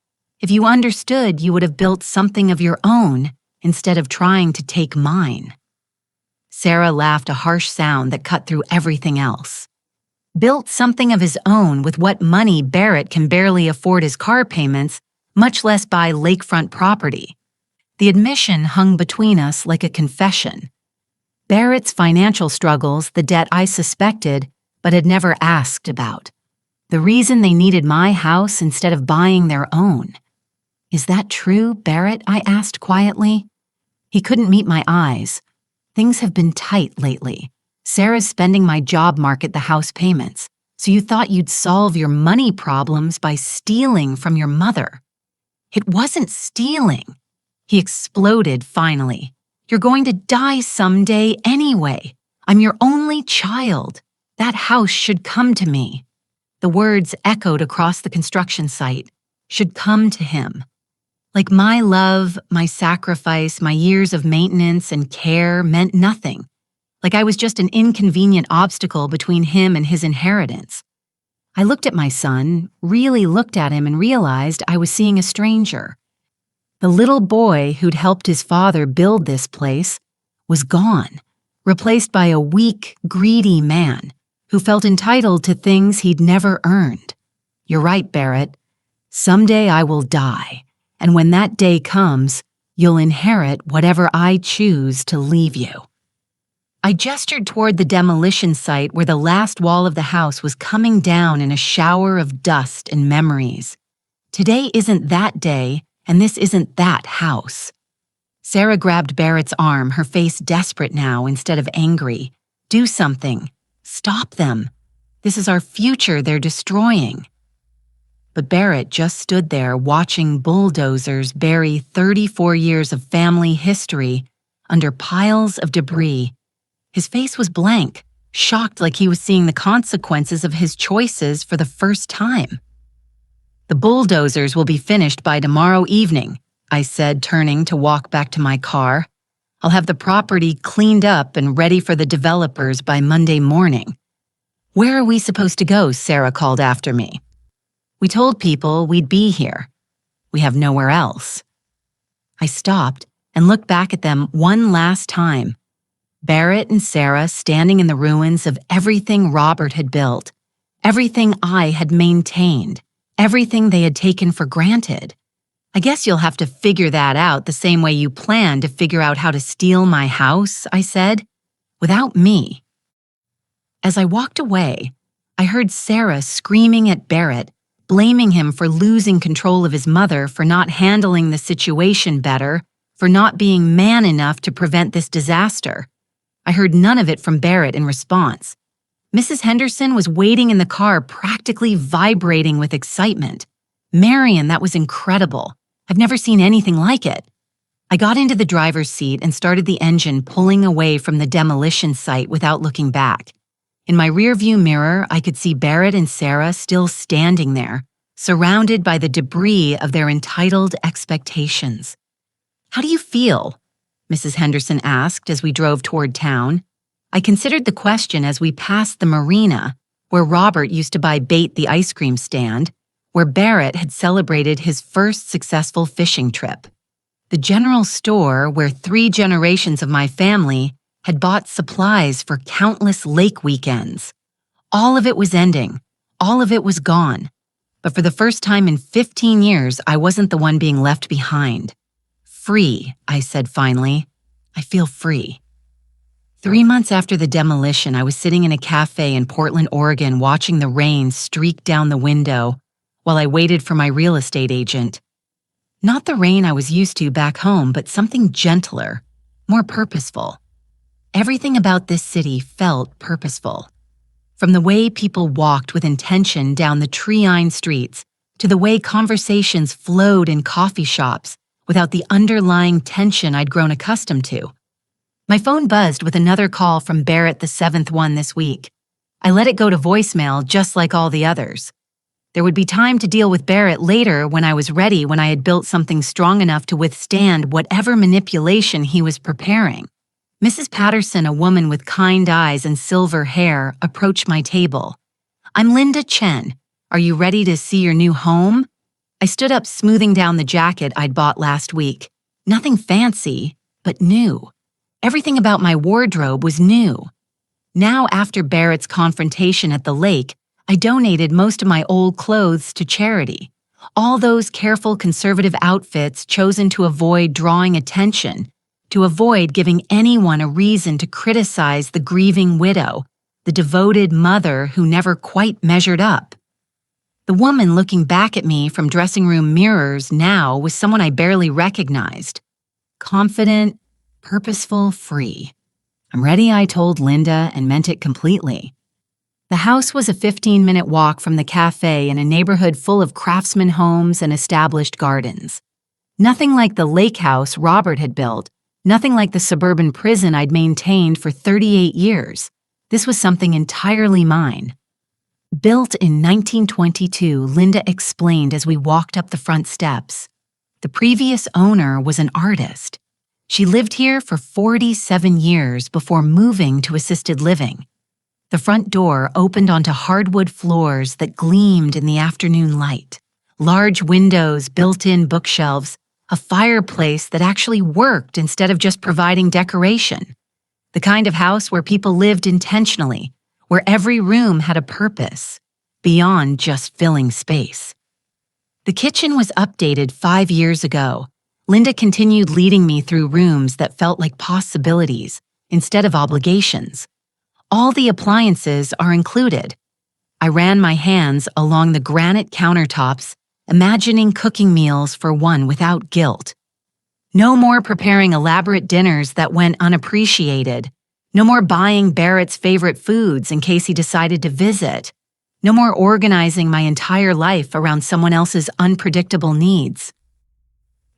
If you understood, you would have built something of your own instead of trying to take mine. Sarah laughed, a harsh sound that cut through everything else. Built something of his own with what money Barrett can barely afford his car payments, much less buy lakefront property. The admission hung between us like a confession. Barrett's financial struggles, the debt I suspected but had never asked about. The reason they needed my house instead of buying their own. Is that true, Barrett? I asked quietly. He couldn't meet my eyes. Things have been tight lately. Sarah's spending my job market the house payments. So you thought you'd solve your money problems by stealing from your mother. It wasn't stealing. He exploded finally. You're going to die someday anyway. I'm your only child. That house should come to me. The words echoed across the construction site. Should come to him. Like my love, my sacrifice, my years of maintenance and care meant nothing. Like I was just an inconvenient obstacle between him and his inheritance. I looked at my son, really looked at him, and realized I was seeing a stranger. The little boy who'd helped his father build this place was gone, replaced by a weak, greedy man who felt entitled to things he'd never earned. You're right, Barrett. Someday I will die, and when that day comes, you'll inherit whatever I choose to leave you. I gestured toward the demolition site where the last wall of the house was coming down in a shower of dust and memories. Today isn't that day, and this isn't that house. Sarah grabbed Barrett's arm, her face desperate now instead of angry. Do something. Stop them. This is our future they're destroying. But Barrett just stood there watching bulldozers bury 34 years of family history under piles of debris. His face was blank, shocked like he was seeing the consequences of his choices for the first time. "The bulldozers will be finished by tomorrow evening," I said, turning to walk back to my car. "I'll have the property cleaned up and ready for the developers by Monday morning." "Where are we supposed to go?" Sarah called after me. "We told people we'd be here. We have nowhere else." I stopped and looked back at them one last time. Barrett and Sarah standing in the ruins of everything Robert had built, everything I had maintained, everything they had taken for granted. "I guess you'll have to figure that out the same way you plan to figure out how to steal my house," I said, "without me." As I walked away, I heard Sarah screaming at Barrett, blaming him for losing control of his mother, for not handling the situation better, for not being man enough to prevent this disaster. I heard none of it from Barrett in response. Mrs. Henderson was waiting in the car, practically vibrating with excitement. "Marion, that was incredible. I've never seen anything like it." I got into the driver's seat and started the engine, pulling away from the demolition site without looking back. In my rearview mirror, I could see Barrett and Sarah still standing there, surrounded by the debris of their entitled expectations. "How do you feel?" Mrs. Henderson asked as we drove toward town. I considered the question as we passed the marina, where Robert used to buy bait, the ice cream stand, where Barrett had celebrated his first successful fishing trip, the general store where 3 generations of my family had bought supplies for countless lake weekends. All of it was ending. All of it was gone. But for the first time in 15 years, I wasn't the one being left behind. "Free," I said finally. "I feel free." 3 months after the demolition, I was sitting in a cafe in Portland, Oregon, watching the rain streak down the window while I waited for my real estate agent. Not the rain I was used to back home, but something gentler, more purposeful. Everything about this city felt purposeful. From the way people walked with intention down the tree-lined streets to the way conversations flowed in coffee shops without the underlying tension I'd grown accustomed to. My phone buzzed with another call from Barrett, the 7th one this week. I let it go to voicemail just like all the others. There would be time to deal with Barrett later when I was ready, when I had built something strong enough to withstand whatever manipulation he was preparing. Mrs. Patterson, a woman with kind eyes and silver hair, approached my table. "I'm Linda Chen. Are you ready to see your new home?" I stood up, smoothing down the jacket I'd bought last week. Nothing fancy, but new. Everything about my wardrobe was new. Now, after Barrett's confrontation at the lake, I donated most of my old clothes to charity. All those careful conservative outfits chosen to avoid drawing attention, to avoid giving anyone a reason to criticize the grieving widow, the devoted mother who never quite measured up. The woman looking back at me from dressing room mirrors now was someone I barely recognized. Confident, purposeful, free. "I'm ready," I told Linda, and meant it completely. The house was a 15-minute walk from the cafe in a neighborhood full of craftsman homes and established gardens. Nothing like the lake house Robert had built, nothing like the suburban prison I'd maintained for 38 years. This was something entirely mine. Built in 1922, Linda explained as we walked up the front steps. The previous owner was an artist. She lived here for 47 years before moving to assisted living. The front door opened onto hardwood floors that gleamed in the afternoon light. Large windows, built-in bookshelves, a fireplace that actually worked instead of just providing decoration. The kind of house where people lived intentionally, where every room had a purpose, beyond just filling space. The kitchen was updated 5 years ago. Linda continued leading me through rooms that felt like possibilities instead of obligations. All the appliances are included. I ran my hands along the granite countertops, imagining cooking meals for one without guilt. No more preparing elaborate dinners that went unappreciated. No more buying Barrett's favorite foods in case he decided to visit. No more organizing my entire life around someone else's unpredictable needs.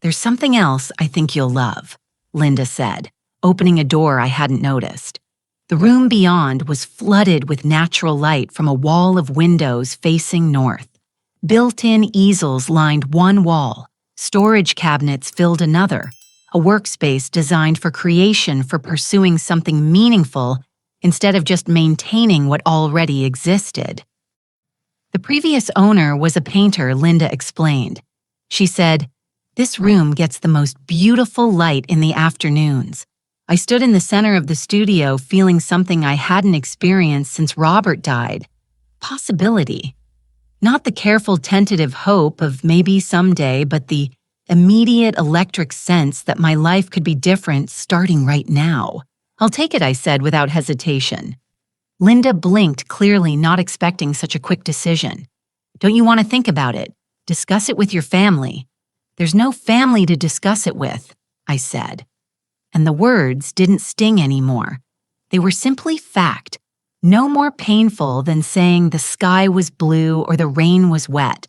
"There's something else I think you'll love," Linda said, opening a door I hadn't noticed. The room beyond was flooded with natural light from a wall of windows facing north. Built-in easels lined one wall, storage cabinets filled another, a workspace designed for creation, for pursuing something meaningful instead of just maintaining what already existed. The previous owner was a painter, Linda explained. She said, "This room gets the most beautiful light in the afternoons. I stood in the center of the studio feeling something I hadn't experienced since Robert died. Possibility. Not the careful, tentative hope of maybe someday, but the immediate electric sense that my life could be different starting right now. I'll take it," I said without hesitation. Linda blinked, clearly not expecting such a quick decision. "Don't you want to think about it? Discuss it with your family." "There's no family to discuss it with," I said. And the words didn't sting anymore. They were simply fact, no more painful than saying the sky was blue or the rain was wet.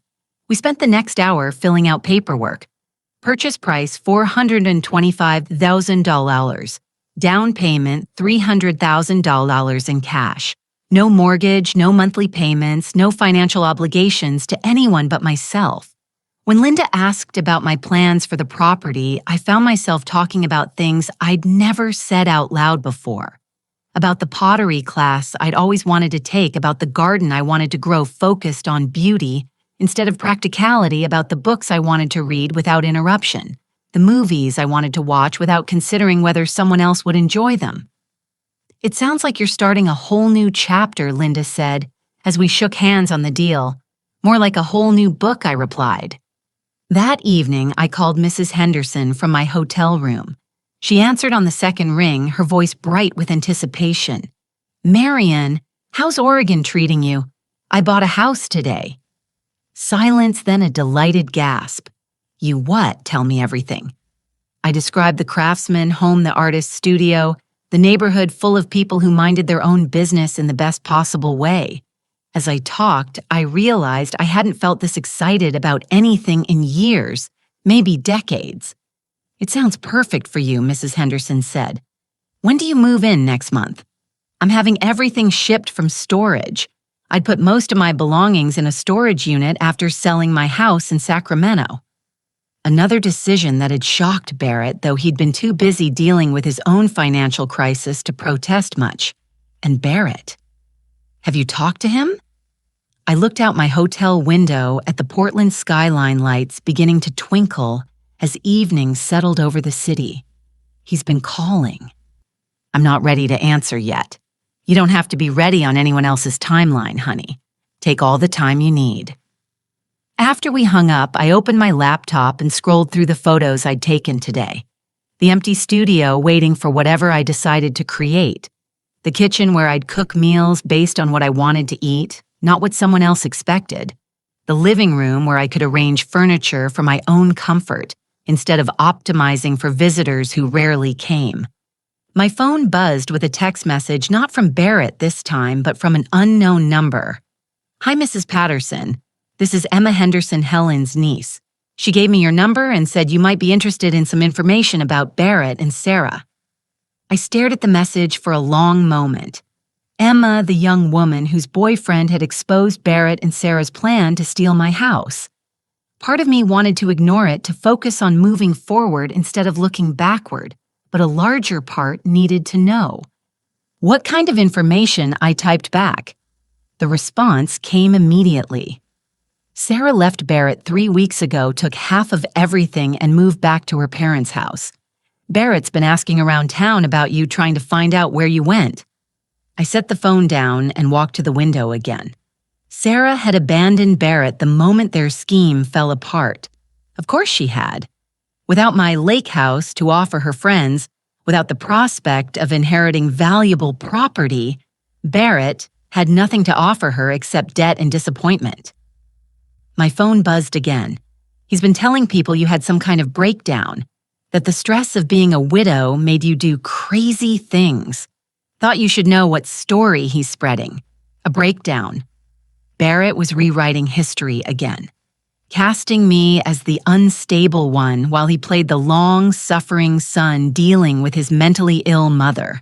We spent the next hour filling out paperwork. Purchase price $425,000. Down payment $300,000 in cash. No mortgage, no monthly payments, no financial obligations to anyone but myself. When Linda asked about my plans for the property, I found myself talking about things I'd never said out loud before. About the pottery class I'd always wanted to take, about the garden I wanted to grow focused on beauty instead of practicality, about the books I wanted to read without interruption, the movies I wanted to watch without considering whether someone else would enjoy them. "It sounds like you're starting a whole new chapter," Linda said, as we shook hands on the deal. "More like a whole new book," I replied. That evening, I called Mrs. Henderson from my hotel room. She answered on the second ring, her voice bright with anticipation. "Marion, how's Oregon treating you? I bought a house today." Silence, then a delighted gasp. "You what? Tell me everything." I described the craftsman, home the artist's studio, the neighborhood full of people who minded their own business in the best possible way. As I talked, I realized I hadn't felt this excited about anything in years, maybe decades. "It sounds perfect for you," Mrs. Henderson said. "When do you move in next month?" "I'm having everything shipped from storage. I'd put most of my belongings in a storage unit after selling my house in Sacramento." Another decision that had shocked Barrett, though he'd been too busy dealing with his own financial crisis to protest much. And Barrett. "Have you talked to him?" I looked out my hotel window at the Portland skyline lights beginning to twinkle as evening settled over the city. "He's been calling." "I'm not ready to answer yet. You don't have to be ready on anyone else's timeline, honey. Take all the time you need." After we hung up, I opened my laptop and scrolled through the photos I'd taken today. The empty studio waiting for whatever I decided to create. The kitchen where I'd cook meals based on what I wanted to eat, not what someone else expected. The living room where I could arrange furniture for my own comfort instead of optimizing for visitors who rarely came. My phone buzzed with a text message, not from Barrett this time, but from an unknown number. "Hi, Mrs. Patterson. This is Emma Henderson, Helen's niece. She gave me your number and said you might be interested in some information about Barrett and Sarah." I stared at the message for a long moment. Emma, the young woman whose boyfriend had exposed Barrett and Sarah's plan to steal my house. Part of me wanted to ignore it, to focus on moving forward instead of looking backward, but a larger part needed to know. "What kind of information?" I typed back. The response came immediately. "Sarah left Barrett 3 weeks ago, took half of everything, and moved back to her parents' house. Barrett's been asking around town about you, trying to find out where you went." I set the phone down and walked to the window again. Sarah had abandoned Barrett the moment their scheme fell apart. Of course she had. Without my lake house to offer her friends, without the prospect of inheriting valuable property, Barrett had nothing to offer her except debt and disappointment. My phone buzzed again. "He's been telling people you had some kind of breakdown, that the stress of being a widow made you do crazy things. Thought you should know what story he's spreading. A breakdown." Barrett was rewriting history again, casting me as the unstable one while he played the long-suffering son dealing with his mentally ill mother.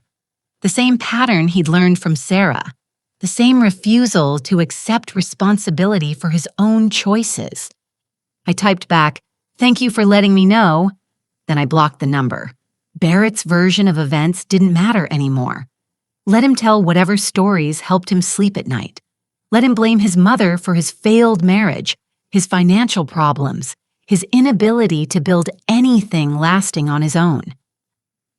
The same pattern he'd learned from Sarah, the same refusal to accept responsibility for his own choices. I typed back, "Thank you for letting me know." Then I blocked the number. Barrett's version of events didn't matter anymore. Let him tell whatever stories helped him sleep at night. Let him blame his mother for his failed marriage, his financial problems, his inability to build anything lasting on his own.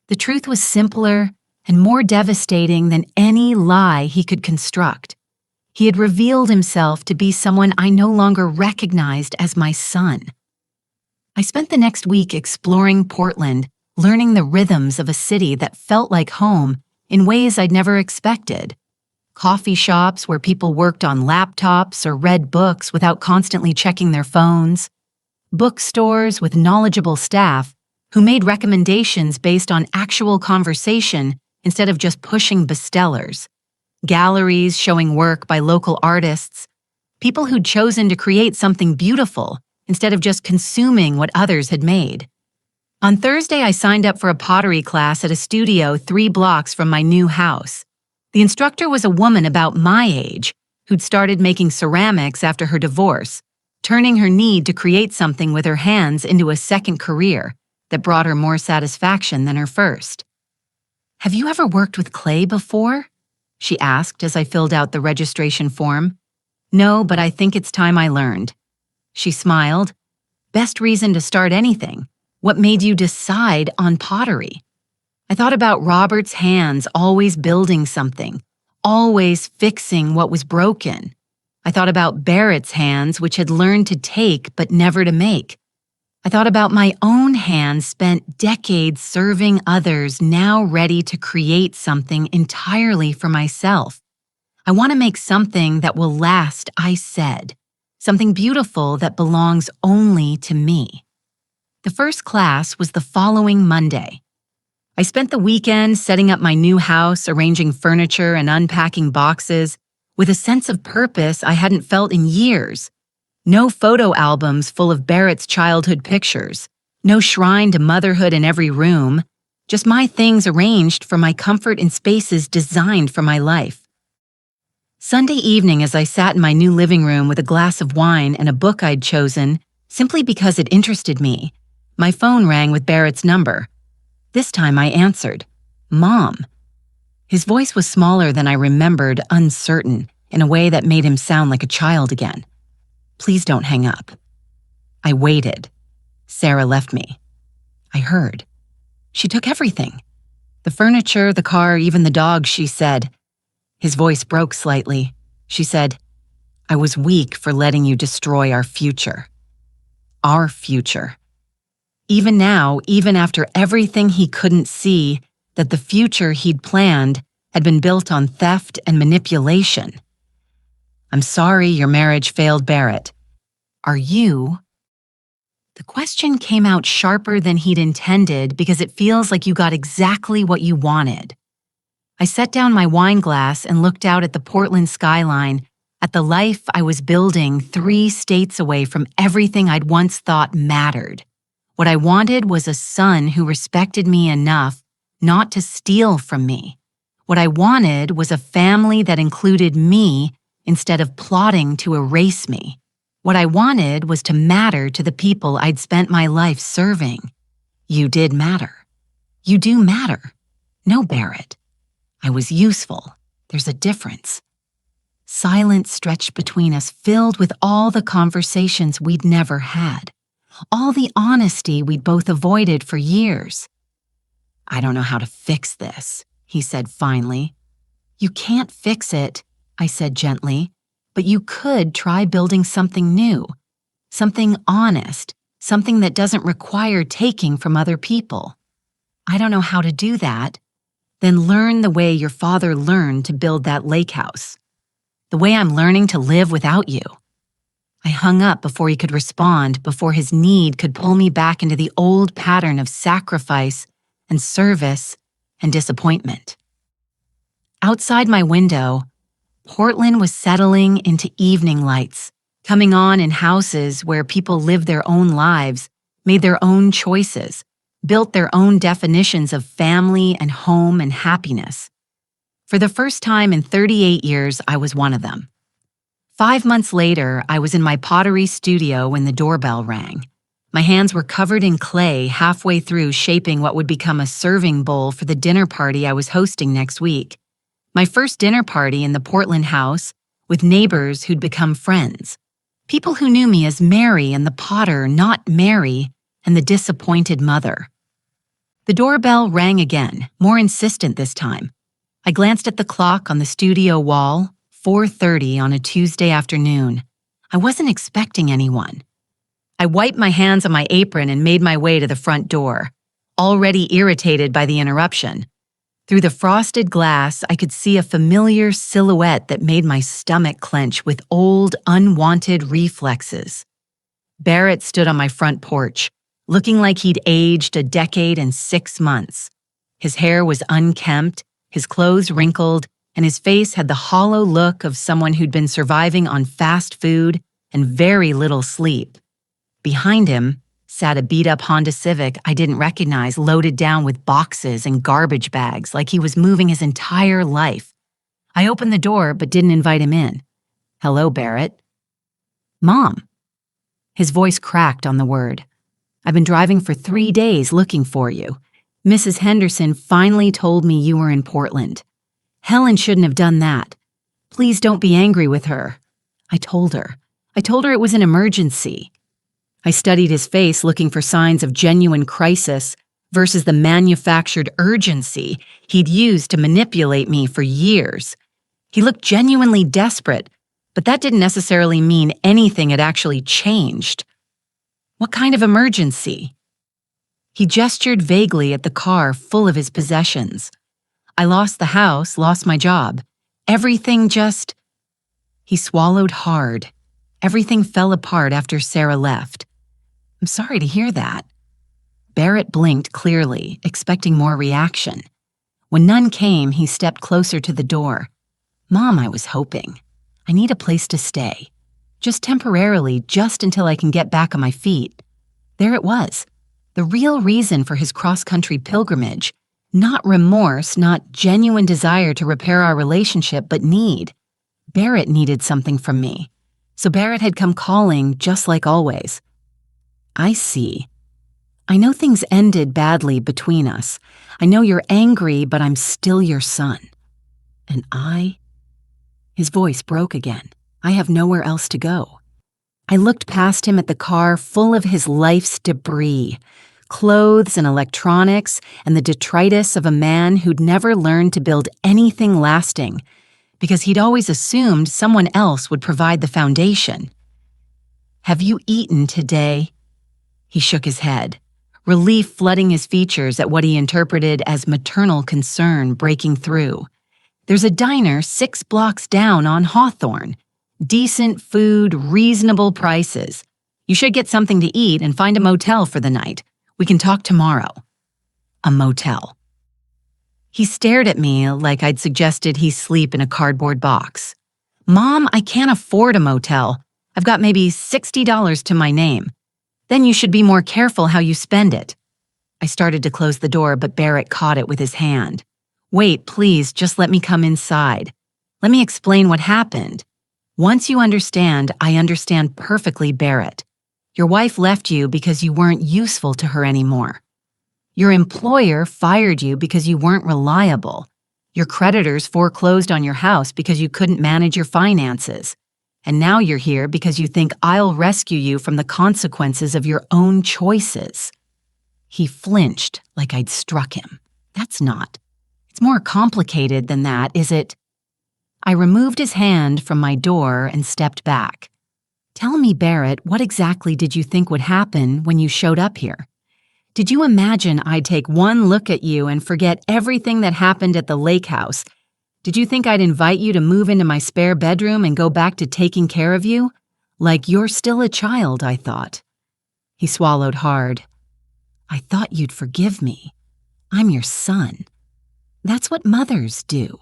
The truth was simpler and more devastating than any lie he could construct. He had revealed himself to be someone I no longer recognized as my son. I spent the next week exploring Portland, learning the rhythms of a city that felt like home in ways I'd never expected. Coffee shops where people worked on laptops or read books without constantly checking their phones. Bookstores with knowledgeable staff who made recommendations based on actual conversation instead of just pushing bestsellers. Galleries showing work by local artists. People who'd chosen to create something beautiful instead of just consuming what others had made. On Thursday, I signed up for a pottery class at a studio 3 blocks from my new house. The instructor was a woman about my age who'd started making ceramics after her divorce, turning her need to create something with her hands into a second career that brought her more satisfaction than her first. "Have you ever worked with clay before?" she asked as I filled out the registration form. "No, but I think it's time I learned." She smiled. "Best reason to start anything. What made you decide on pottery?" I thought about Robert's hands always building something, always fixing what was broken. I thought about Barrett's hands, which had learned to take but never to make. I thought about my own hands spent decades serving others, now ready to create something entirely for myself. I want to make something that will last, I said. Something beautiful that belongs only to me. The first class was the following Monday. I spent the weekend setting up my new house, arranging furniture and unpacking boxes, with a sense of purpose I hadn't felt in years. No photo albums full of Barrett's childhood pictures, no shrine to motherhood in every room, just my things arranged for my comfort in spaces designed for my life. Sunday evening, as I sat in my new living room with a glass of wine and a book I'd chosen, simply because it interested me, my phone rang with Barrett's number. This time I answered, "Mom." His voice was smaller than I remembered, uncertain, in a way that made him sound like a child again. "Please don't hang up." I waited. Sarah left me. I heard. She took everything. The furniture, the car, even the dog, she said. His voice broke slightly. She said, "I was weak for letting you destroy our future." Our future. Even now, even after everything he couldn't see, that the future he'd planned had been built on theft and manipulation. "I'm sorry your marriage failed, Barrett. Are you?" The question came out sharper than he'd intended because it feels like you got exactly what you wanted. I set down my wine glass and looked out at the Portland skyline, at the life I was building 3 states away from everything I'd once thought mattered. What I wanted was a son who respected me enough not to steal from me. What I wanted was a family that included me instead of plotting to erase me. What I wanted was to matter to the people I'd spent my life serving. You did matter. You do matter. No, Barrett. I was useful. There's a difference. Silence stretched between us, filled with all the conversations we'd never had. All the honesty we'd both avoided for years. "I don't know how to fix this," he said finally. "You can't fix it," I said gently, "but you could try building something new, something honest, something that doesn't require taking from other people." "I don't know how to do that." "Then learn the way your father learned to build that lake house. The way I'm learning to live without you." I hung up before he could respond, before his need could pull me back into the old pattern of sacrifice and service and disappointment. Outside my window, Portland was settling into evening lights, coming on in houses where people lived their own lives, made their own choices, built their own definitions of family and home and happiness. For the first time in 38 years, I was one of them. 5 months later, I was in my pottery studio when the doorbell rang. My hands were covered in clay halfway through shaping what would become a serving bowl for the dinner party I was hosting next week. My first dinner party in the Portland house with neighbors who'd become friends. People who knew me as Mary and the potter, not Mary and the disappointed mother. The doorbell rang again, more insistent this time. I glanced at the clock on the studio wall, 4:30 on a Tuesday afternoon. I wasn't expecting anyone. I wiped my hands on my apron and made my way to the front door, already irritated by the interruption. Through the frosted glass, I could see a familiar silhouette that made my stomach clench with old, unwanted reflexes. Barrett stood on my front porch, looking like he'd aged a decade and 6 months. His hair was unkempt, his clothes wrinkled, and his face had the hollow look of someone who'd been surviving on fast food and very little sleep. Behind him sat a beat-up Honda Civic I didn't recognize, loaded down with boxes and garbage bags like he was moving his entire life. I opened the door but didn't invite him in. "Hello, Barrett." "Mom." His voice cracked on the word. "I've been driving for 3 days looking for you. Mrs. Henderson finally told me you were in Portland. Helen shouldn't have done that. Please don't be angry with her." I told her it was an emergency. I studied his face looking for signs of genuine crisis versus the manufactured urgency he'd used to manipulate me for years. He looked genuinely desperate, but that didn't necessarily mean anything had actually changed. "What kind of emergency?" He gestured vaguely at the car full of his possessions. "I lost the house, lost my job. Everything just..." He swallowed hard. "Everything fell apart after Sarah left." "I'm sorry to hear that." Barrett blinked clearly, expecting more reaction. When none came, he stepped closer to the door. "Mom, I was hoping. I need a place to stay. Just temporarily, just until I can get back on my feet." There it was. The real reason for his cross-country pilgrimage. Not remorse, not genuine desire to repair our relationship, but need. Barrett needed something from me. So Barrett had come calling, just like always. "I see. I know things ended badly between us. I know you're angry, but I'm still your son. And I..." His voice broke again. "I have nowhere else to go." I looked past him at the car full of his life's debris, clothes and electronics, and the detritus of a man who'd never learned to build anything lasting because he'd always assumed someone else would provide the foundation. "Have you eaten today?" He shook his head, relief flooding his features at what he interpreted as maternal concern breaking through. "There's a diner 6 blocks down on Hawthorne. Decent food, reasonable prices. You should get something to eat and find a motel for the night. We can talk tomorrow." A motel. He stared at me like I'd suggested he sleep in a cardboard box. "Mom, I can't afford a motel. I've got maybe $60 to my name. Then you should be more careful how you spend it." I started to close the door, but Barrett caught it with his hand. "Wait, please, just let me come inside. Let me explain what happened. Once you understand, I understand perfectly, Barrett. Your wife left you because you weren't useful to her anymore. Your employer fired you because you weren't reliable. Your creditors foreclosed on your house because you couldn't manage your finances. And now you're here because you think I'll rescue you from the consequences of your own choices." He flinched like I'd struck him. "That's not. It's more complicated than that, is it?" I removed his hand from my door and stepped back. "Tell me, Barrett, what exactly did you think would happen when you showed up here? Did you imagine I'd take one look at you and forget everything that happened at the lake house? Did you think I'd invite you to move into my spare bedroom and go back to taking care of you? Like you're still a child, I thought." He swallowed hard. "I thought you'd forgive me. I'm your son. That's what mothers do."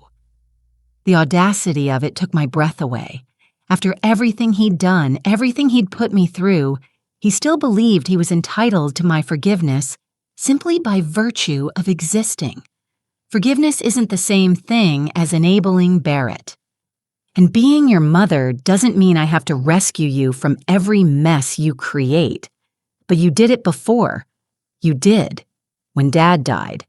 The audacity of it took my breath away. After everything he'd done, everything he'd put me through, he still believed he was entitled to my forgiveness simply by virtue of existing. Forgiveness isn't the same thing as enabling Barrett. And being your mother doesn't mean I have to rescue you from every mess you create. But you did it before. You did. When Dad died.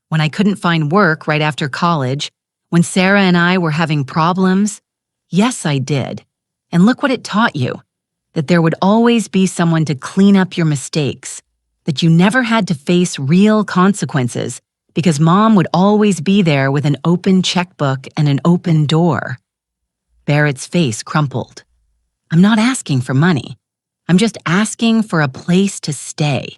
When I couldn't find work right after college. When Sarah and I were having problems. Yes, I did. And look what it taught you. That there would always be someone to clean up your mistakes. That you never had to face real consequences because Mom would always be there with an open checkbook and an open door. Barrett's face crumpled. I'm not asking for money. I'm just asking for a place to stay.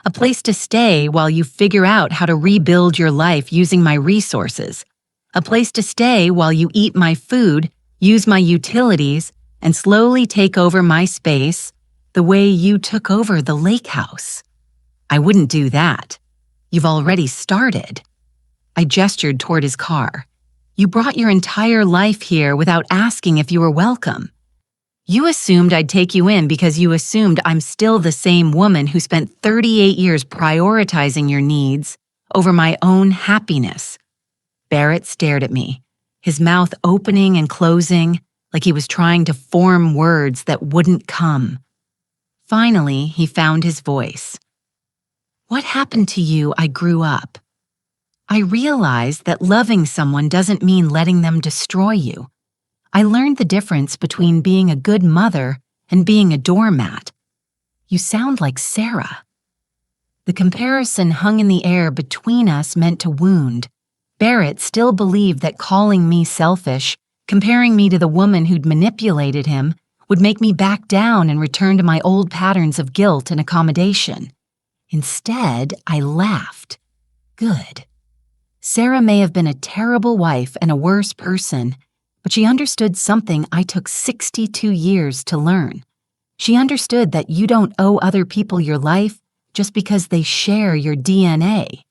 A place to stay while you figure out how to rebuild your life using my resources. A place to stay while you eat my food, use my utilities, and slowly take over my space the way you took over the lake house. I wouldn't do that. You've already started. I gestured toward his car. You brought your entire life here without asking if you were welcome. You assumed I'd take you in because you assumed I'm still the same woman who spent 38 years prioritizing your needs over my own happiness. Barrett stared at me, his mouth opening and closing like he was trying to form words that wouldn't come. Finally, he found his voice. What happened to you? I grew up. I realized that loving someone doesn't mean letting them destroy you. I learned the difference between being a good mother and being a doormat. You sound like Sarah. The comparison hung in the air between us meant to wound. Barrett still believed that calling me selfish, comparing me to the woman who'd manipulated him, would make me back down and return to my old patterns of guilt and accommodation. Instead, I laughed. Good. Sarah may have been a terrible wife and a worse person, but she understood something I took 62 years to learn. She understood that you don't owe other people your life just because they share your DNA.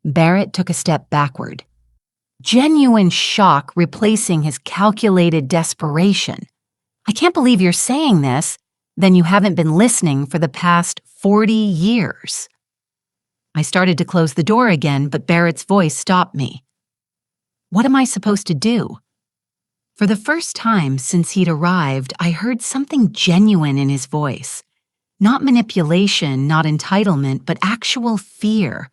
Barrett took a step backward. Genuine shock replacing his calculated desperation. I can't believe you're saying this. Then you haven't been listening for the past 40 years. I started to close the door again, but Barrett's voice stopped me. What am I supposed to do? For the first time since he'd arrived, I heard something genuine in his voice. Not manipulation, not entitlement, but actual fear.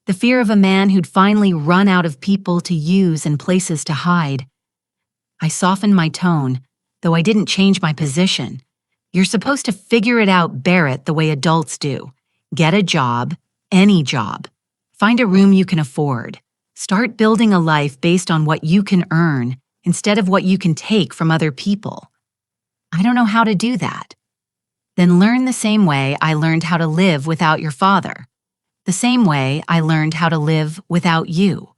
The fear of a man who'd finally run out of people to use and places to hide. I softened my tone, though I didn't change my position. You're supposed to figure it out, Barrett, the way adults do. Get a job, any job. Find a room you can afford. Start building a life based on what you can earn instead of what you can take from other people. I don't know how to do that. Then learn the same way I learned how to live without your father. The same way I learned how to live without you.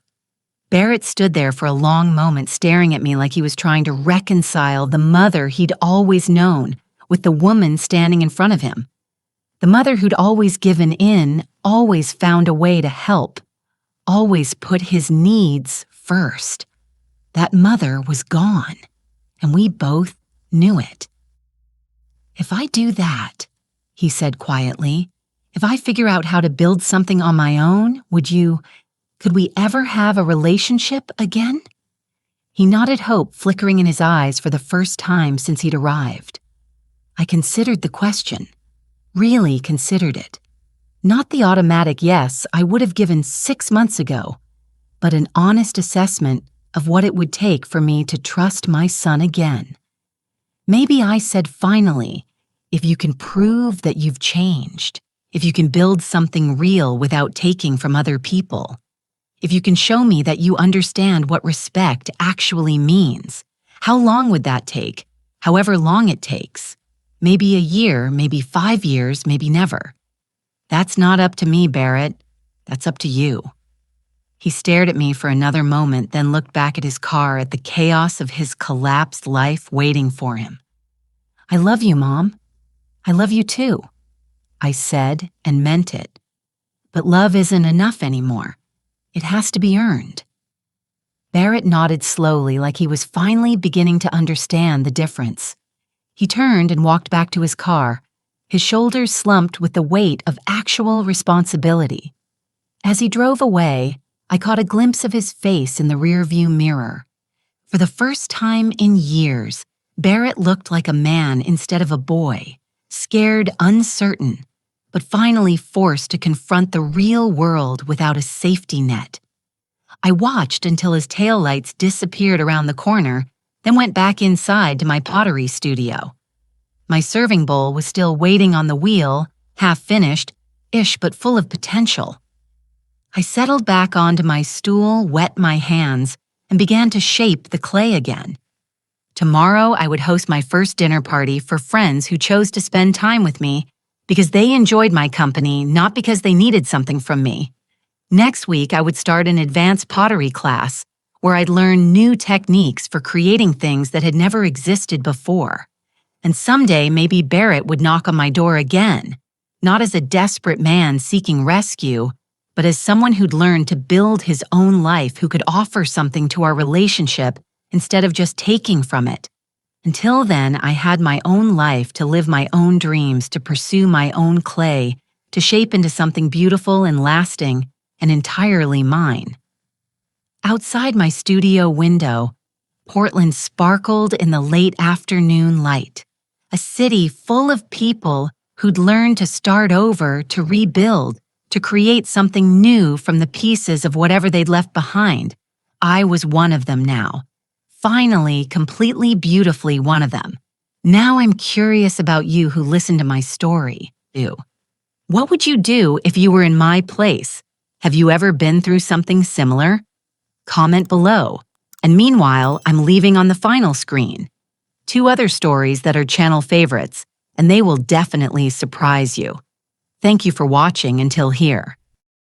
Barrett stood there for a long moment staring at me like he was trying to reconcile the mother he'd always known with the woman standing in front of him. The mother who'd always given in, always found a way to help, always put his needs first. That mother was gone, and we both knew it. If I do that, he said quietly, if I figure out how to build something on my own, could we ever have a relationship again? He nodded hope flickering in his eyes for the first time since he'd arrived. I considered the question, really considered it. Not the automatic yes I would have given 6 months ago, but an honest assessment of what it would take for me to trust my son again. Maybe I said finally, if you can prove that you've changed, if you can build something real without taking from other people, if you can show me that you understand what respect actually means, how long would that take? However long it takes. Maybe a year, maybe 5 years, maybe never. That's not up to me, Barrett. That's up to you. He stared at me for another moment, then looked back at his car at the chaos of his collapsed life waiting for him. I love you, Mom. I love you too. I said and meant it. But love isn't enough anymore. It has to be earned. Barrett nodded slowly like he was finally beginning to understand the difference. He turned and walked back to his car, his shoulders slumped with the weight of actual responsibility. As he drove away, I caught a glimpse of his face in the rearview mirror. For the first time in years, Barrett looked like a man instead of a boy, scared, uncertain, but finally forced to confront the real world without a safety net. I watched until his taillights disappeared around the corner, then went back inside to my pottery studio. My serving bowl was still waiting on the wheel, half-finished-ish but full of potential. I settled back onto my stool, wet my hands, and began to shape the clay again. Tomorrow I would host my first dinner party for friends who chose to spend time with me because they enjoyed my company, not because they needed something from me. Next week I would start an advanced pottery class where I'd learn new techniques for creating things that had never existed before. And someday maybe Barrett would knock on my door again, not as a desperate man seeking rescue, but as someone who'd learned to build his own life, who could offer something to our relationship instead of just taking from it. Until then, I had my own life to live my own dreams, to pursue my own clay, to shape into something beautiful and lasting and entirely mine. Outside my studio window, Portland sparkled in the late afternoon light, a city full of people who'd learned to start over, to rebuild, to create something new from the pieces of whatever they'd left behind. I was one of them now. Finally, completely beautifully one of them. Now I'm curious about you who listened to my story. What would you do if you were in my place? Have you ever been through something similar? Comment below. And meanwhile, I'm leaving on the final screen 2 other stories that are channel favorites, and they will definitely surprise you. Thank you for watching until here.